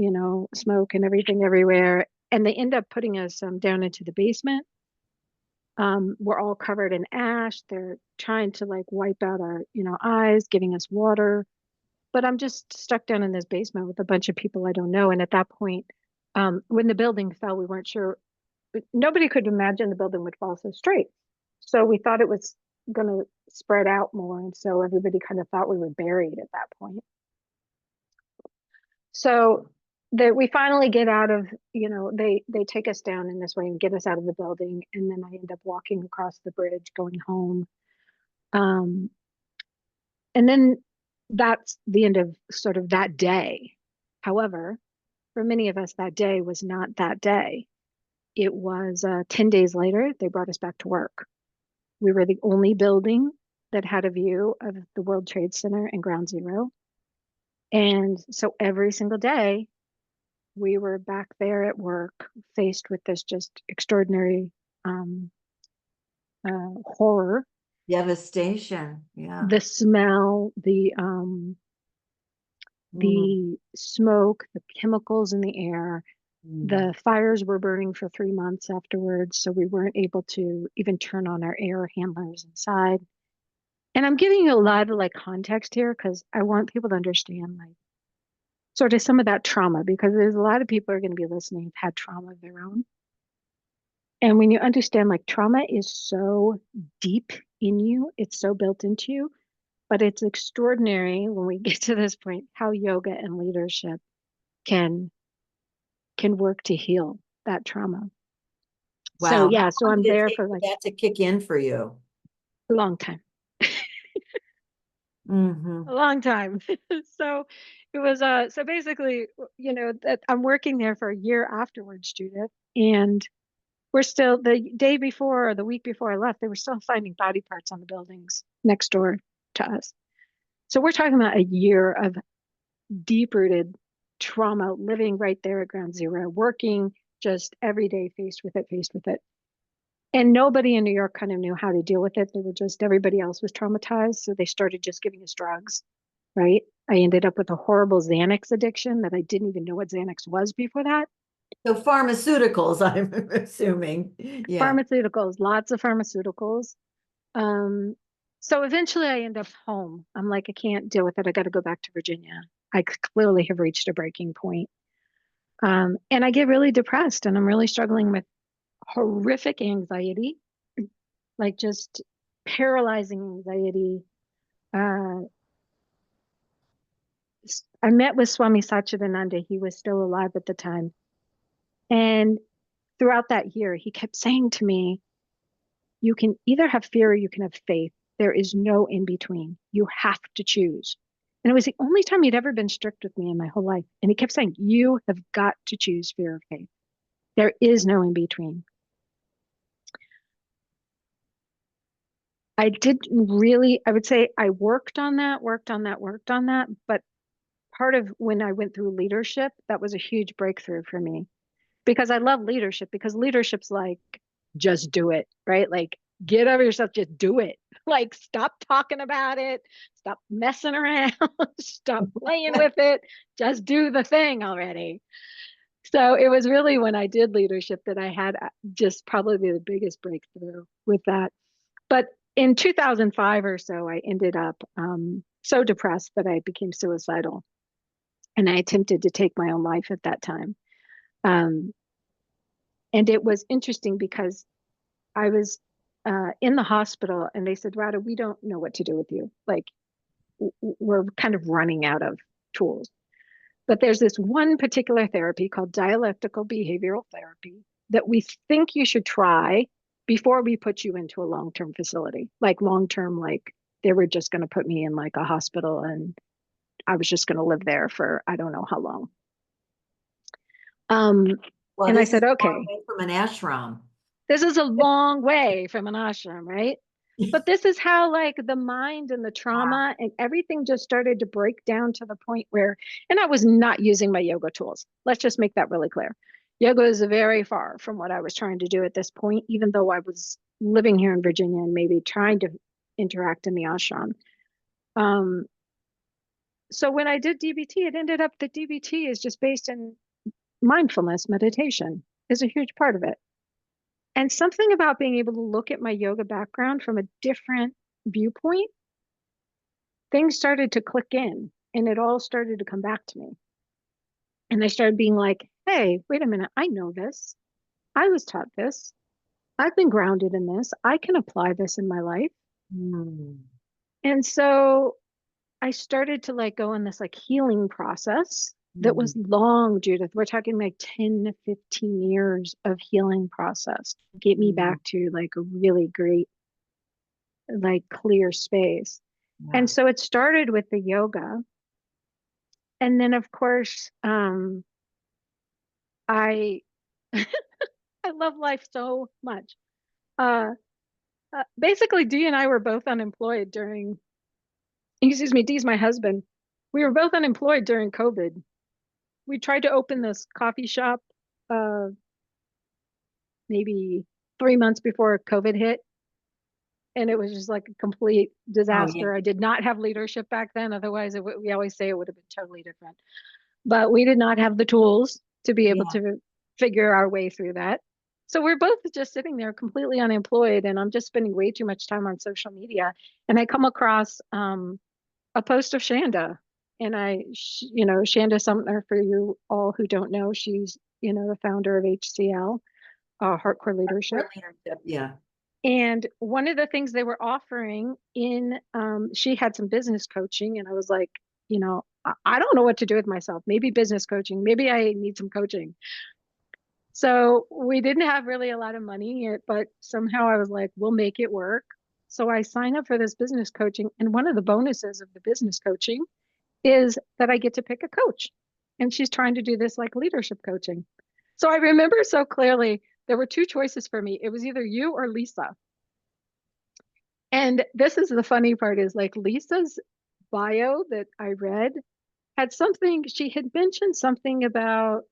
smoke and everything everywhere. And they end up putting us down into the basement. We're all covered in ash. They're trying to like wipe out our, eyes, giving us water. But I'm just stuck down in this basement with a bunch of people I don't know. And at that point, when the building fell, we weren't sure. Nobody could imagine the building would fall so straight. So we thought it was going to spread out more. And so everybody kind of thought we were buried at that point. So that we finally get out of, they take us down in this way and get us out of the building. And then I end up walking across the bridge going home. And then that's the end of sort of that day. However, for many of us, that day was not that day. It was 10 days later, they brought us back to work. We were the only building that had a view of the World Trade Center and Ground Zero. And so every single day, we were back there at work, faced with this just extraordinary horror. Devastation. Yeah. The smell, the smoke, the chemicals in the air. The fires were burning for 3 months afterwards, so we weren't able to even turn on our air handlers inside. And I'm giving you a lot of like context here because I want people to understand like sort of some of that trauma, because there's a lot of people who are going to be listening who've had trauma of their own. And when you understand like trauma is so deep in you, it's so built into you, but it's extraordinary when we get to this point how yoga and leadership can work to heal that trauma. So Wow. yeah, How so long I'm did it there take for for like that to kick in for you? a long time. A long time. So it was so basically, that I'm working there for a year afterwards, Judith, and we're still the day before or the week before I left, they were still finding body parts on the buildings next door to us. So we're talking about a year of deep-rooted trauma, living right there at Ground Zero, working just every day faced with it. And nobody in New York kind of knew how to deal with it. They were just, everybody else was traumatized. So they started just giving us drugs, right? I ended up with a horrible Xanax addiction that I didn't even know what Xanax was before that. So pharmaceuticals, I'm assuming. Yeah. Pharmaceuticals, lots of pharmaceuticals. Um, so eventually I end up home. I'm like, I can't deal with it. I got to go back to Virginia. I clearly have reached a breaking point. And I get really depressed and I'm really struggling with horrific anxiety, like just paralyzing anxiety. Uh, I met with Swami Satchidananda. He was still alive at the time. And throughout that year, he kept saying to me, you can either have fear or you can have faith. There is no in between. You have to choose. And it was the only time he'd ever been strict with me in my whole life. And he kept saying, you have got to choose fear or faith. There is no in between. I didn't really, I would say I worked on that. But part of when I went through leadership, that was a huge breakthrough for me because I love leadership because leadership's like, just do it, right? Like, get over yourself, just do it. Like, stop talking about it, stop messing around, stop playing with it, just do the thing already. So it was really when I did leadership that I had just probably the biggest breakthrough with that. But in 2005 or so, I ended up so depressed that I became suicidal. And I attempted to take my own life at that time. Um, and it was interesting because I was in the hospital and they said, Radha, we don't know what to do with you. Like, we're kind of running out of tools. But there's this one particular therapy called dialectical behavioral therapy that we think you should try before we put you into a long-term facility. Like long-term, like they were just going to put me in like a hospital and I was just going to live there for I don't know how long. Well, And I this is said, far okay, away from an ashram. this is a long way from an ashram, right? But this is how like the mind and the Wow. trauma and everything just started to break down to the point where, and I was not using my yoga tools. Let's just make that really clear. Yoga is very far from what I was trying to do at this point, even though I was living here in Virginia and maybe trying to interact in the ashram. So when I did DBT, it ended up that DBT is just based in mindfulness meditation is a huge part of it. And something about being able to look at my yoga background from a different viewpoint, things started to click in and it all started to come back to me. And I started being like, hey, wait a minute, I know this. I was taught this. I've been grounded in this. I can apply this in my life. Mm. And so I started to like go on this like healing process that Mm. was long, Judith. We're talking like 10 to 15 years of healing process to get me Mm. back to like a really great, like clear space. And Yeah. so it started with the yoga. And then of course, I I love life so much. Uh, Basically, Dee and I were both unemployed during, excuse me, Dee's my husband. We were both unemployed during COVID. We tried to open this coffee shop uh, maybe 3 months before COVID hit, and it was just like a complete Oh, yeah. disaster. I did not have leadership back then. Otherwise, we always say it would have been totally different. But we did not have the tools to be able Yeah. to figure our way through that. So we're both just sitting there completely unemployed, and I'm just spending way too much time on social media. And I come across a post of Shanda, and Shanda Sumner, for you all who don't know, she's the founder of HCL, Hardcore For Leadership. leadership. Yeah. And one of the things they were offering she had some business coaching, and I was like, I don't know what to do with myself. Maybe business coaching. Maybe I need some coaching. So we didn't have really a lot of money, but somehow I was like, we'll make it work. So I signed up for this business coaching. And one of the bonuses of the business coaching is that I get to pick a coach. And she's trying to do this like leadership coaching. So I remember so clearly there were two choices for me. It was either you or Lisa. And this is the funny part is like Lisa's bio that I read had something, she had mentioned something about,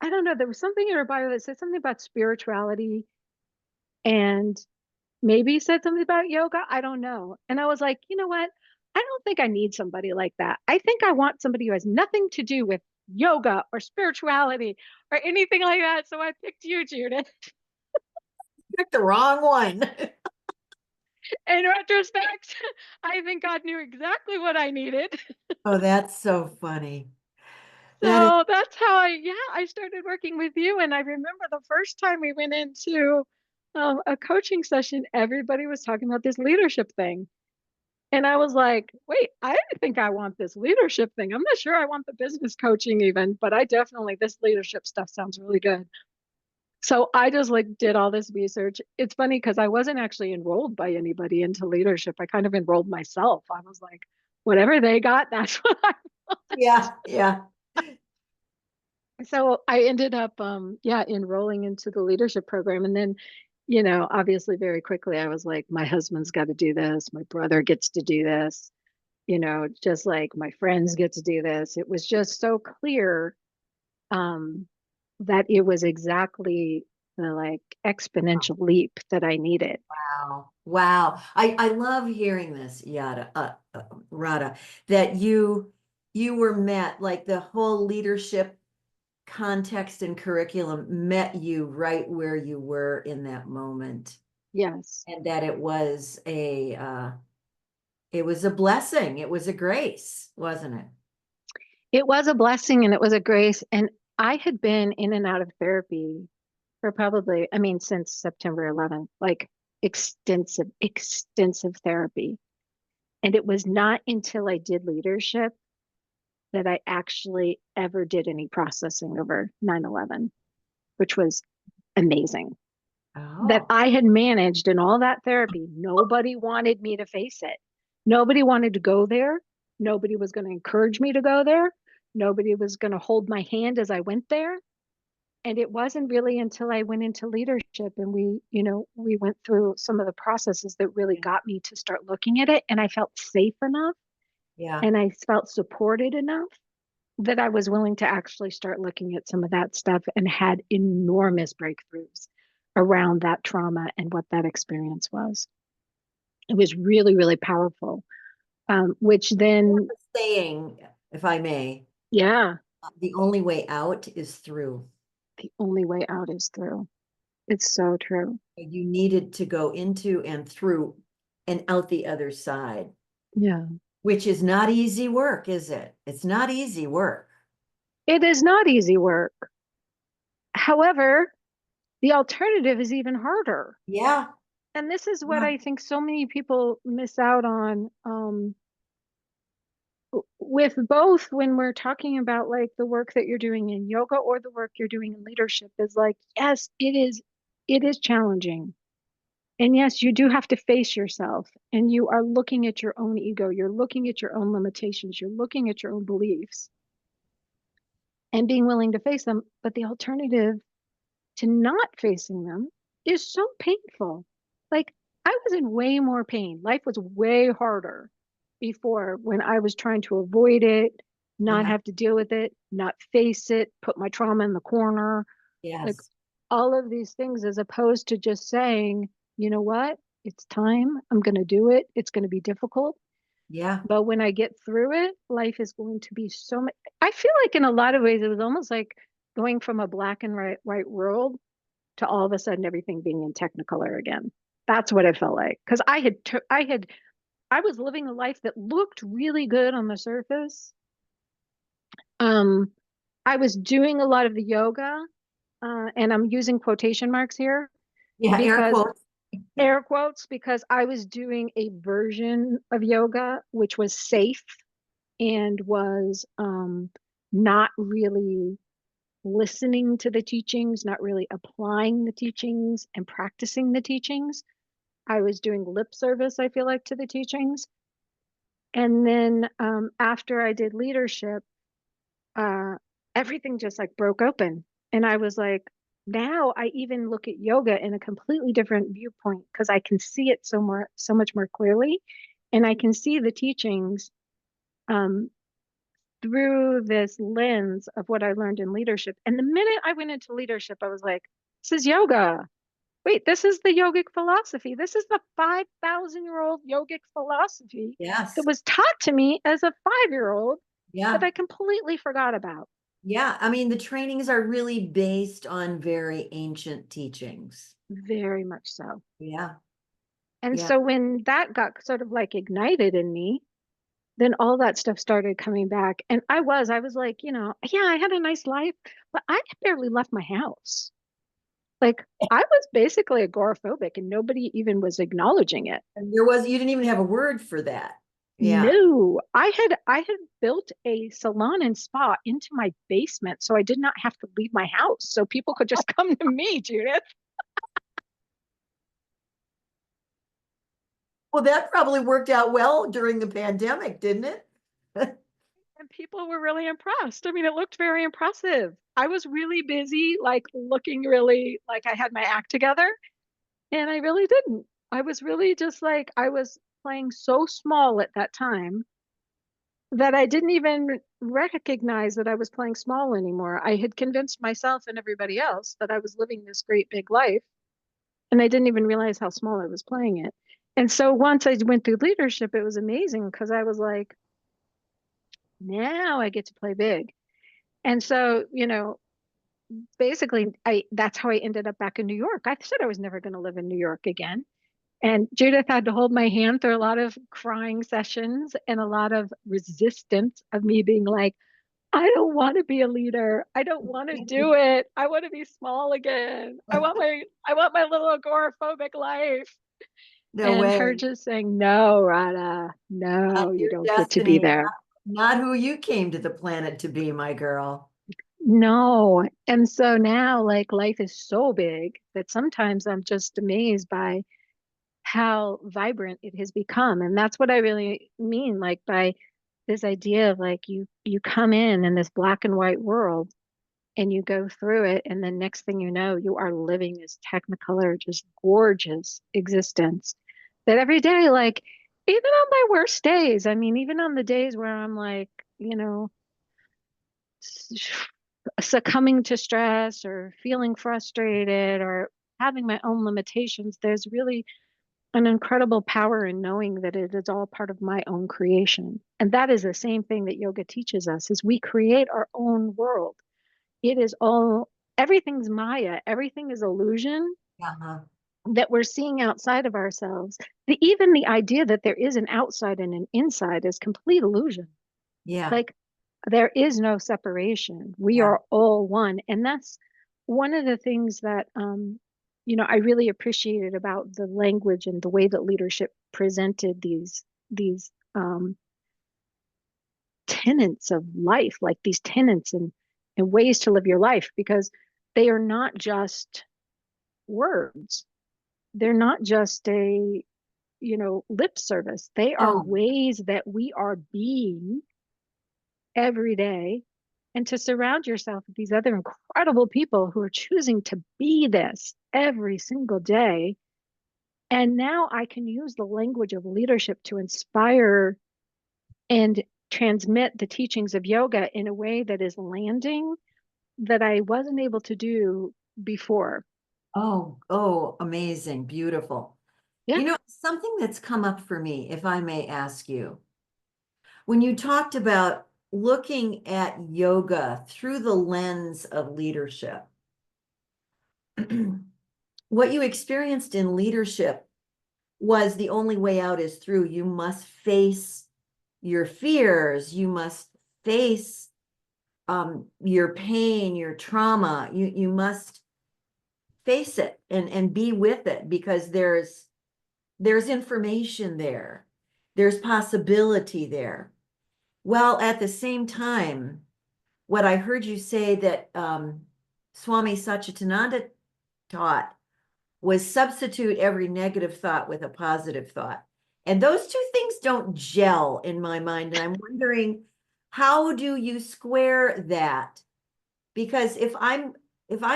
I don't know, there was something in her bio that said something about spirituality and maybe said something about yoga. I don't know. And I was like, you know what? I don't think I need somebody like that. I think I want somebody who has nothing to do with yoga or spirituality or anything like that. So I picked you, Judith. Picked the wrong one. In retrospect, I think God knew exactly what I needed. Oh, that's so funny. That is, So that's how I started working with you. And I remember the first time we went into a coaching session, everybody was talking about this leadership thing. And I was like, wait, I think I want this leadership thing. I'm not sure I want the business coaching even, but I definitely, this leadership stuff sounds really good. So I just like did all this research. It's funny because I wasn't actually enrolled by anybody into leadership. I kind of enrolled myself. I was like, whatever they got, that's what I want. yeah, yeah. So I ended up enrolling into the leadership program. And then, obviously very quickly I was like, my husband's got to do this, my brother gets to do this, just like my friends get to do this. It was just so clear um that it was exactly the like exponential leap that I needed. Wow. Wow. I love hearing this, Radha, that you were met, like the whole leadership context and curriculum met you right where you were in that moment. Yes. And that it was a blessing. It was a grace, wasn't it? It was a blessing and it was a grace. And I had been in and out of therapy for probably, I mean, since September 11th, like extensive therapy. And it was not until I did leadership that I actually ever did any processing over 9/11, which was amazing. That Oh, I had managed in all that therapy. Nobody wanted me to face it. Nobody wanted to go there. Nobody was going to encourage me to go there. Nobody was going to hold my hand as I went there. And it wasn't really until I went into leadership and we went through some of the processes that really yeah. got me to start looking at it. And I felt safe enough Yeah. and I felt supported enough that I was willing to actually start looking at some of that stuff and had enormous breakthroughs around that trauma and what that experience was. It was really, really powerful. Which then, Saying, if I may, yeah, the only way out is through. the only way out is through. It's so true. You needed to go into and through and out the other side, Yeah. which is not easy work, is it? It's not easy work. It is not easy work. However, the alternative is even harder. Yeah. And this is what Yeah. I think so many people miss out on, with both when we're talking about like the work that you're doing in yoga or the work you're doing in leadership is like, yes, it is challenging. And yes, you do have to face yourself and you are looking at your own ego, you're looking at your own limitations, you're looking at your own beliefs and being willing to face them. But the alternative to not facing them is so painful. Like I was in way more pain. Life was way harder before when I was trying to avoid it, not Yeah. have to deal with it, not face it, put my trauma in the corner, like Yes. all of these things, as opposed to just saying, you know what? It's time. I'm going to do it. It's going to be difficult. Yeah. But when I get through it, life is going to be so much. I feel like in a lot of ways, it was almost like going from a black and white world to all of a sudden everything being in Technicolor again. That's what it felt like. Because I was living a life that looked really good on the surface. Um, I was doing a lot of the yoga, and I'm using quotation marks here Yeah. Air because quotes. air quotes, because I was doing a version of yoga which was safe and was not really listening to the teachings, not really applying the teachings and practicing the teachings. I was doing lip service, I feel like, to the teachings. And then after I did leadership, uh, everything just like broke open. And I was like, now I even look at yoga in a completely different viewpoint because I can see it so much more clearly. And I can see the teachings um, through this lens of what I learned in leadership. And the minute I went into leadership, I was like, this is yoga. Wait, this is the yogic philosophy. This is the 5,000-year-old yogic philosophy that Yes. was taught to me as a 5-year-old that Yeah. I completely forgot about. Yeah. I mean, the trainings are really based on very ancient teachings. Very much so. Yeah. And Yeah. so when that got sort of like ignited in me, then all that stuff started coming back. And I was like, yeah, I had a nice life, but I barely left my house. Like I was basically agoraphobic and nobody even was acknowledging it. And you didn't even have a word for that. Yeah. No, I had built a salon and spa into my basement so I did not have to leave my house. So people could just come to me, Judith. Well, that probably worked out well during the pandemic, didn't it? And people were really impressed. I mean, it looked very impressive. I was really busy, like looking really like I had my act together, and I really didn't. I was really just like I was playing so small at that time that I didn't even recognize that I was playing small anymore. I had convinced myself and everybody else that I was living this great big life, and I didn't even realize how small I was playing it. And so once I went through leadership, it was amazing because I was like, now I get to play big. And so, basically I that's how I ended up back in New York. I said I was never going to live in New York again. And Judith had to hold my hand through a lot of crying sessions and a lot of resistance of me being like, I don't want to be a leader. I don't want to do it. I want to be small again. I want my little agoraphobic life. No And her way. just saying, no, Radha, Not no, you your don't get to be destiny, there. not who you came to the planet to be, my girl. No. And so now, like, life is so big that sometimes I'm just amazed by how vibrant it has become. And that's what I really mean, like, by this idea of like you come in this black and white world and you go through it, and then next thing you know, you are living this technicolor, just gorgeous existence that every day, like, even on my worst days, I mean, even on the days where I'm like, you know, succumbing to stress or feeling frustrated or having my own limitations, there's really an incredible power in knowing that it is all part of my own creation. And that is the same thing that yoga teaches us is we create our own world. It is all everything's Maya, everything is illusion Uh-huh. that we're seeing outside of ourselves. Even the idea that there is an outside and an inside is complete illusion. Yeah. Like there is no separation. We Yeah. are all one. And that's one of the things that I really appreciated about the language and the way that leadership presented these tenets of life, like these tenets and ways to live your life, because they are not just words. They're not just lip service. They are Oh, ways that we are being every day, and to surround yourself with these other incredible people who are choosing to be this every single day. And now I can use the language of leadership to inspire and transmit the teachings of yoga in a way that is landing that I wasn't able to do before. oh, amazing, beautiful. Yeah. You know, something that's come up for me, if I may ask you, when you talked about looking at yoga through the lens of leadership, what you experienced in leadership was the only way out is through. You must face your fears. You must face your pain, your trauma. You must face it and be with it because there's information there. There's possibility there. Well, at the same time, what I heard you say that Swami Satchitananda taught was substitute every negative thought with a positive thought. And those two things don't gel in my mind. And I'm wondering, how do you square that? Because if I'm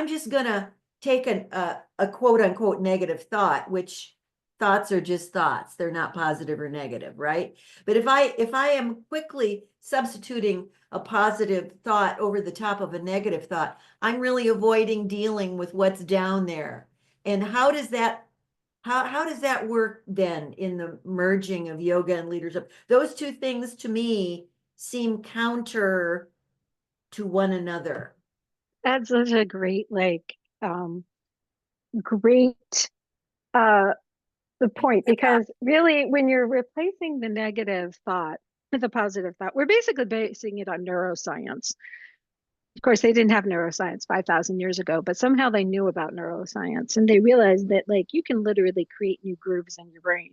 just gonna take a quote unquote negative thought, which thoughts are just thoughts, they're not positive or negative, right? But if I am quickly substituting a positive thought over the top of a negative thought, I'm really avoiding dealing with what's down there. And how does that work then in the merging of yoga and leadership? Those two things to me seem counter to one another. That's such a great uh the point, because really when you're replacing the negative thought with a positive thought, we're basically basing it on neuroscience. Of course, they didn't have neuroscience 5,000 years ago, but somehow they knew about neuroscience and they realized that like you can literally create new grooves in your brain.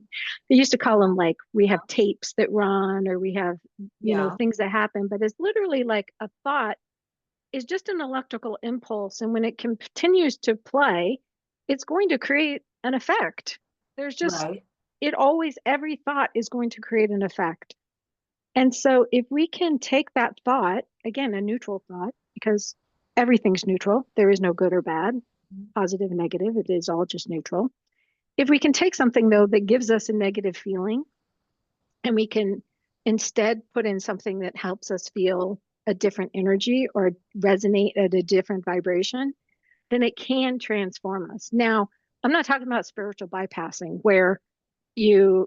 They used to call them like we have tapes that run or we have, Yeah, things that happen, but it's literally like a thought is just an electrical impulse. And when it continues to play, it's going to create an effect. There's just, right. it always, every thought is going to create an effect. And so if we can take that thought, again, a neutral thought, because everything's neutral, there is no good or bad, positive, negative, it is all just neutral. If we can take something though that gives us a negative feeling and we can instead put in something that helps us feel a different energy or resonate at a different vibration, then it can transform us. Now, I'm not talking about spiritual bypassing where I'm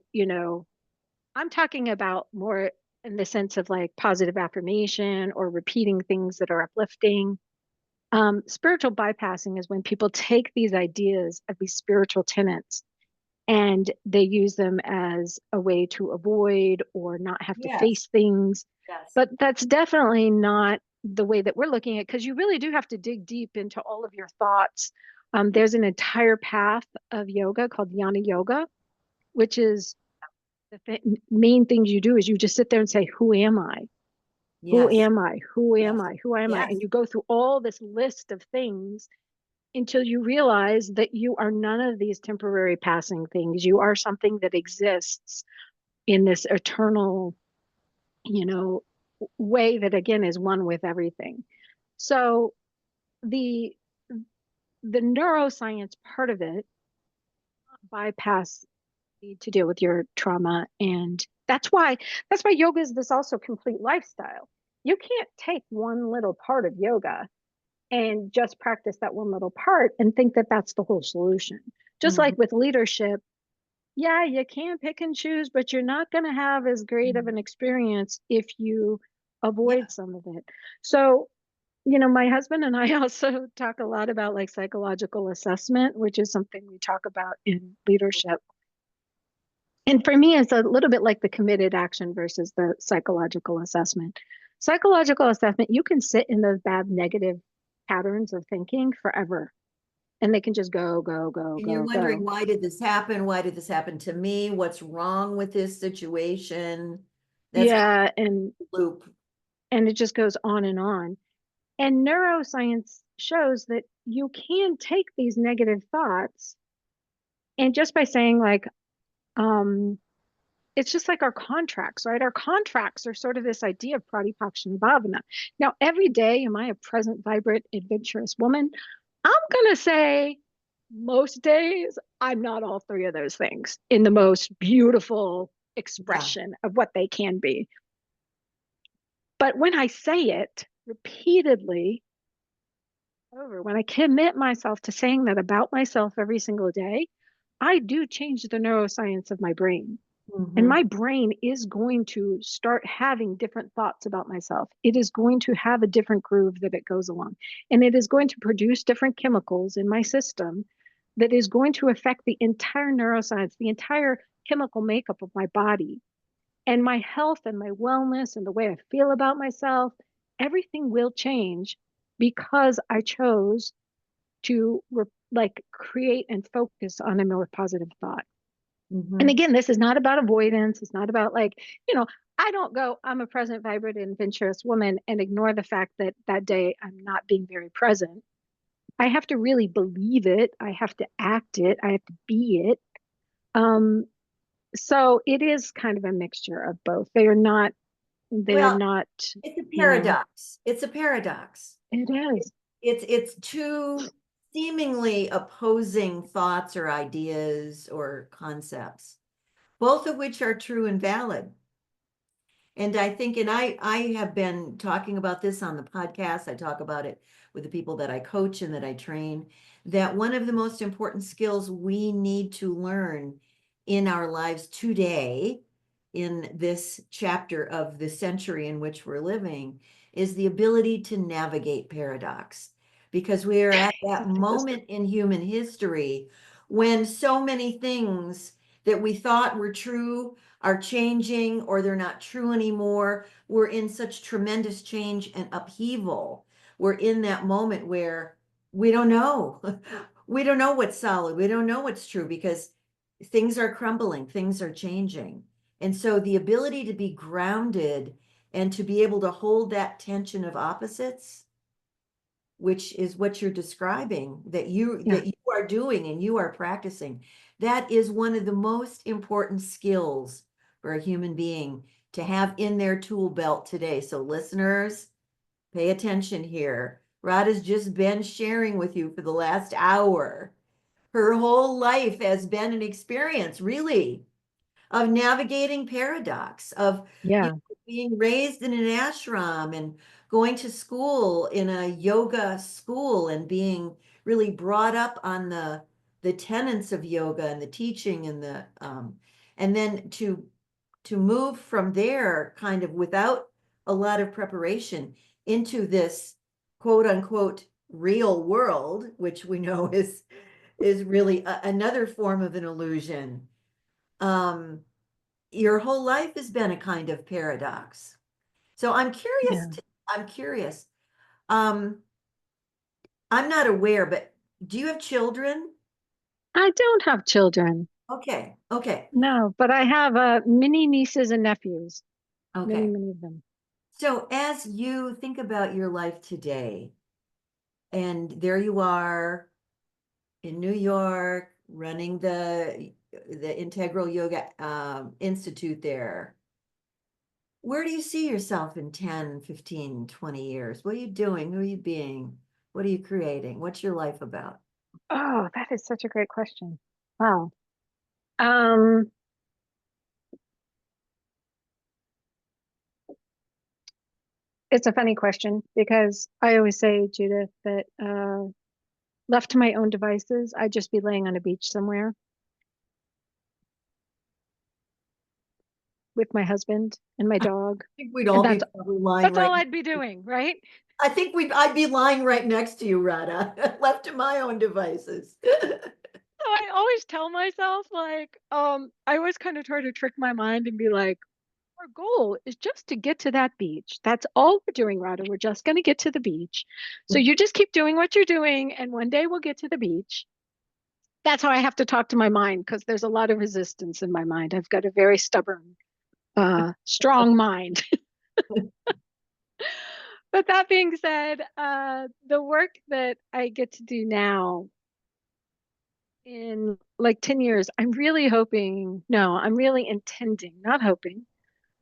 talking about more in the sense of like positive affirmation or repeating things that are uplifting. Spiritual bypassing is when people take these ideas of these spiritual tenets and they use them as a way to avoid or not have to Yes, face things. yes, But that's definitely not the way that we're looking at, because you really do have to dig deep into all of your thoughts. There's an entire path of yoga called Jnana Yoga, which is main things you do is you just sit there and say, who am I? Who yes, am I? Who am yes, I? Who am I? yes. And you go through all this list of things until you realize that you are none of these temporary passing things. You are something that exists in this eternal, you know, way that again is one with everything. So the the neuroscience part of it bypass need to deal with your trauma, and that's why yoga is this also complete lifestyle. You can't take one little part of yoga and just practice that one little part and think that that's the whole solution. Just Mhm. like with leadership, yeah, you can pick and choose, but you're not going to have as great of an experience if you Yeah, avoid some of it. So, my husband and I also talk a lot about like psychological assessment, which is something we talk about in leadership. And for me, it's a little bit like the committed action versus the psychological assessment. Psychological assessment, you can sit in those bad negative patterns of thinking forever. and they can just go, go, go, And you're go, wondering, go. why did this happen? Why did this happen to me? What's wrong with this situation? That's kind Yeah, of a loop. and it just goes on and on. And neuroscience shows that you can take these negative thoughts and just by saying like, um, it's just like our contracts, right? Our contracts are sort of this idea of pratipakshana bhavana. Now, every day, am I a present, vibrant, adventurous woman? I'm gonna say most days I'm not all three of those things in the most beautiful Yeah. expression of what they can be. But when I say it repeatedly over, when I commit myself to saying that about myself every single day, I do change the neuroscience of my brain. And Hmm. my brain is going to start having different thoughts about myself. It is going to have a different groove that it goes along. And it is going to produce different chemicals in my system that is going to affect the entire neuroscience, the entire chemical makeup of my body and my health and my wellness and the way I feel about myself. Everything will change because I chose to like create and focus on a more positive thought. And Hmm. again, this is not about avoidance. It's not about like, you know, I don't go, I'm a present, vibrant, and adventurous woman and ignore the fact that that day I'm not being very present. I have to really believe it. I have to act it. I have to be it. Um, so it is kind of a mixture of both. They are Well, not, it's a you know, paradox. It's a paradox. it is. It's two seemingly opposing thoughts or ideas or concepts, both of which are true and valid. And I think, and I have been talking about this on the podcast. I talk about it with the people that I coach and that I train, that one of the most important skills we need to learn in our lives today, in this chapter of the century in which we're living, is the ability to navigate paradox. Because we are at that Yes. moment in human history when so many things that we thought were true are changing, or they're not true anymore. We're in such tremendous change and upheaval. We're in that moment where we don't know. We don't know what's solid. We don't know what's true because things are crumbling, things are changing. And so the ability to be grounded and to be able to hold that tension of opposites, which is what you're describing, that you Yeah. are doing and you are practicing, that is one of the most important skills for a human being to have in their tool belt today. So listeners, pay attention here. Radha's just been sharing with you for the last hour. Her whole life has been an experience, really, of navigating paradox, of Yeah. being raised in an ashram and going to school in a yoga school and being really brought up on the tenets of yoga and the teaching and the and then to move from there kind of without a lot of preparation into this quote unquote real world, which we know is really another form of an illusion. um your whole life has been a kind of paradox. So Yeah. I'm curious. Um, I'm not aware, but do you have children? I don't have children. Okay, okay, No, but I have many nieces and nephews, many, okay. many of them. So as you think about your life today, and there you are in New York running the Integral Yoga Institute there. Where do you see yourself in 10, 15, 20 years? What are you doing? Who are you being? What are you creating? What's your life about? Oh, that is such a great question. Wow. Um, it's a funny question because I always say, Judith, that left to my own devices, I'd just be laying on a beach somewhere with my husband and my dog, Think we'd and all be probably lying that's right. all I'd be doing, right? I think I'd be lying right next to you, Radha, left to my own devices. So I always tell myself, like, I always kind of try to trick my mind and be like, our goal is just to get to that beach. That's all we're doing, Radha. We're just going to get to the beach. So you just keep doing what you're doing, and one day we'll get to the beach. That's how I have to talk to my mind because there's a lot of resistance in my mind. I've got a very stubborn, strong mind. But that being said, the work that I get to do now in like 10 years, I'm really hoping, no, I'm really intending, not hoping,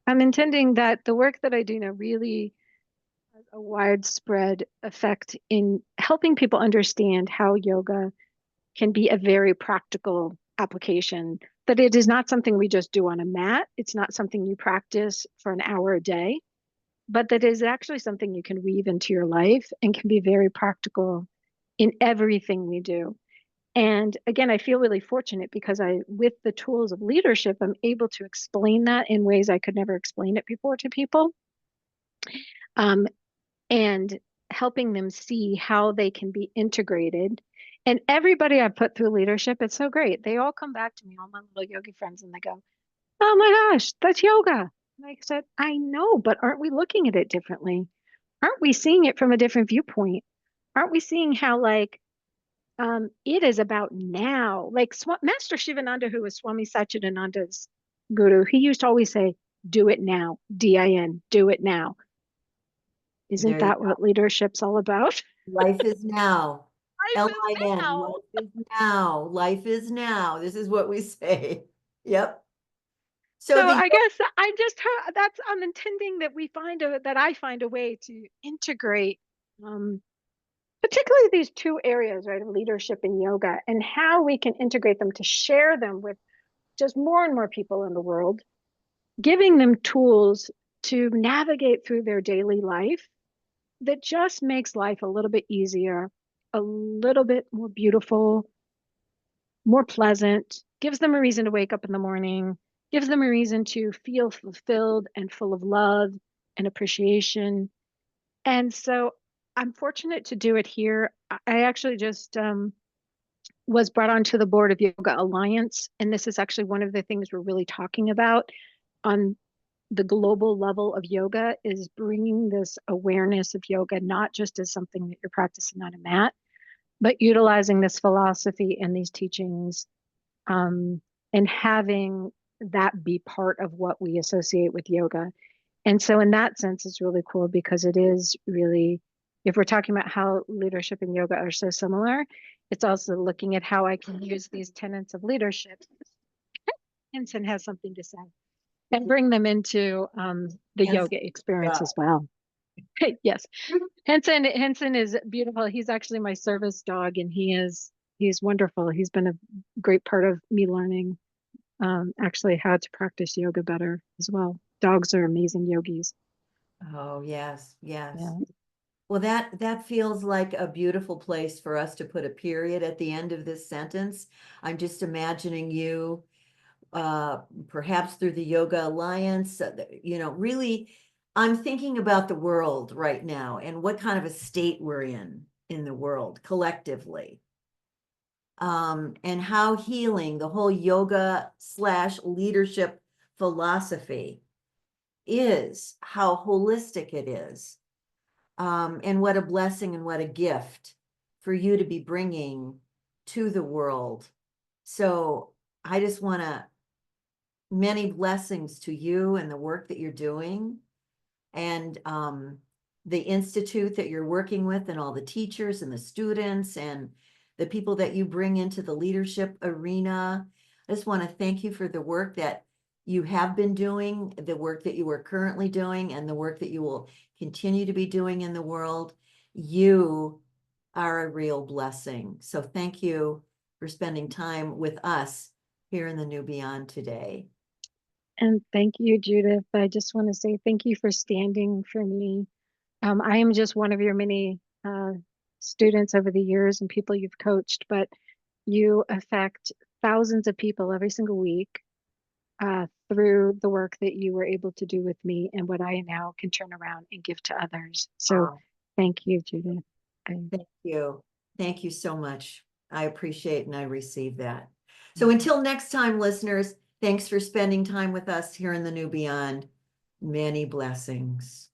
I'm intending that the work that I do now really has a widespread effect in helping people understand how yoga can be a very practical application, that it is not something we just do on a mat. It's not something you practice for an hour a day, but that is actually something you can weave into your life and can be very practical in everything we do. And again, I feel really fortunate because with the tools of leadership, I'm able to explain that in ways I could never explain it before to people. Um, and helping them see how they can be integrated. And everybody I put through leadership, it's so great. They all come back to me, all my little yogi friends, and they go, "Oh my gosh, that's yoga." And I said, "I know, but aren't we looking at it differently? Aren't we seeing it from a different viewpoint? Aren't we seeing how it is about now?" Like Master Shivananda, who was Swami Satchidananda's guru, he used to always say, "Do it now, DIN, do it now." Isn't There you that go. what leadership's all about? Life is now. Life is LIN. now. Life is now. Life is now. This is what we say. Yep. So So the I guess I just that's I'm intending that I find a way to integrate um, particularly these two areas, right, of leadership and yoga, and how we can integrate them to share them with just more and more people in the world, giving them tools to navigate through their daily life that just makes life a little bit easier, a little bit more beautiful, more pleasant, gives them a reason to wake up in the morning, gives them a reason to feel fulfilled and full of love and appreciation. And so I'm fortunate to do it here. I actually just was brought onto the board of Yoga Alliance. And this is actually one of the things we're really talking about on the global level of yoga, is bringing this awareness of yoga, not just as something that you're practicing on a mat, but utilizing this philosophy and these teachings, and having that be part of what we associate with yoga. And so, in that sense, it's really cool because it is really, if we're talking about how leadership and yoga are so similar, it's also looking at how I can use these tenets of leadership. Henson has something to say, and bring them into the answer. yoga experience as well. Yes, Henson is beautiful. He's actually my service dog, and he's wonderful. He's been a great part of me learning actually how to practice yoga better as well. Dogs are amazing yogis. Oh, yes, yes. Yeah. Well, that feels like a beautiful place for us to put a period at the end of this sentence. I'm just imagining you, perhaps through the Yoga Alliance, really, I'm thinking about the world right now and what kind of a state we're in the world collectively. And how healing the whole yoga / leadership philosophy is, how holistic it is. And what a blessing and what a gift for you to be bringing to the world. So I just want to, many blessings to you and the work that you're doing, and the institute that you're working with, and all the teachers and the students and the people that you bring into the leadership arena. I just want to thank you for the work that you have been doing, the work that you are currently doing, and the work that you will continue to be doing in the world. You are a real blessing. So thank you for spending time with us here in the New Beyond today. And thank you, Judith. I just want to say thank you for standing for me. I am just one of your many students over the years and people you've coached, but you affect thousands of people every single week through the work that you were able to do with me and what I now can turn around and give to others. So thank you, Judith. Thank you. Thank you so much. I appreciate and I receive that. So until next time, listeners, thanks for spending time with us here in the New Beyond. Many blessings.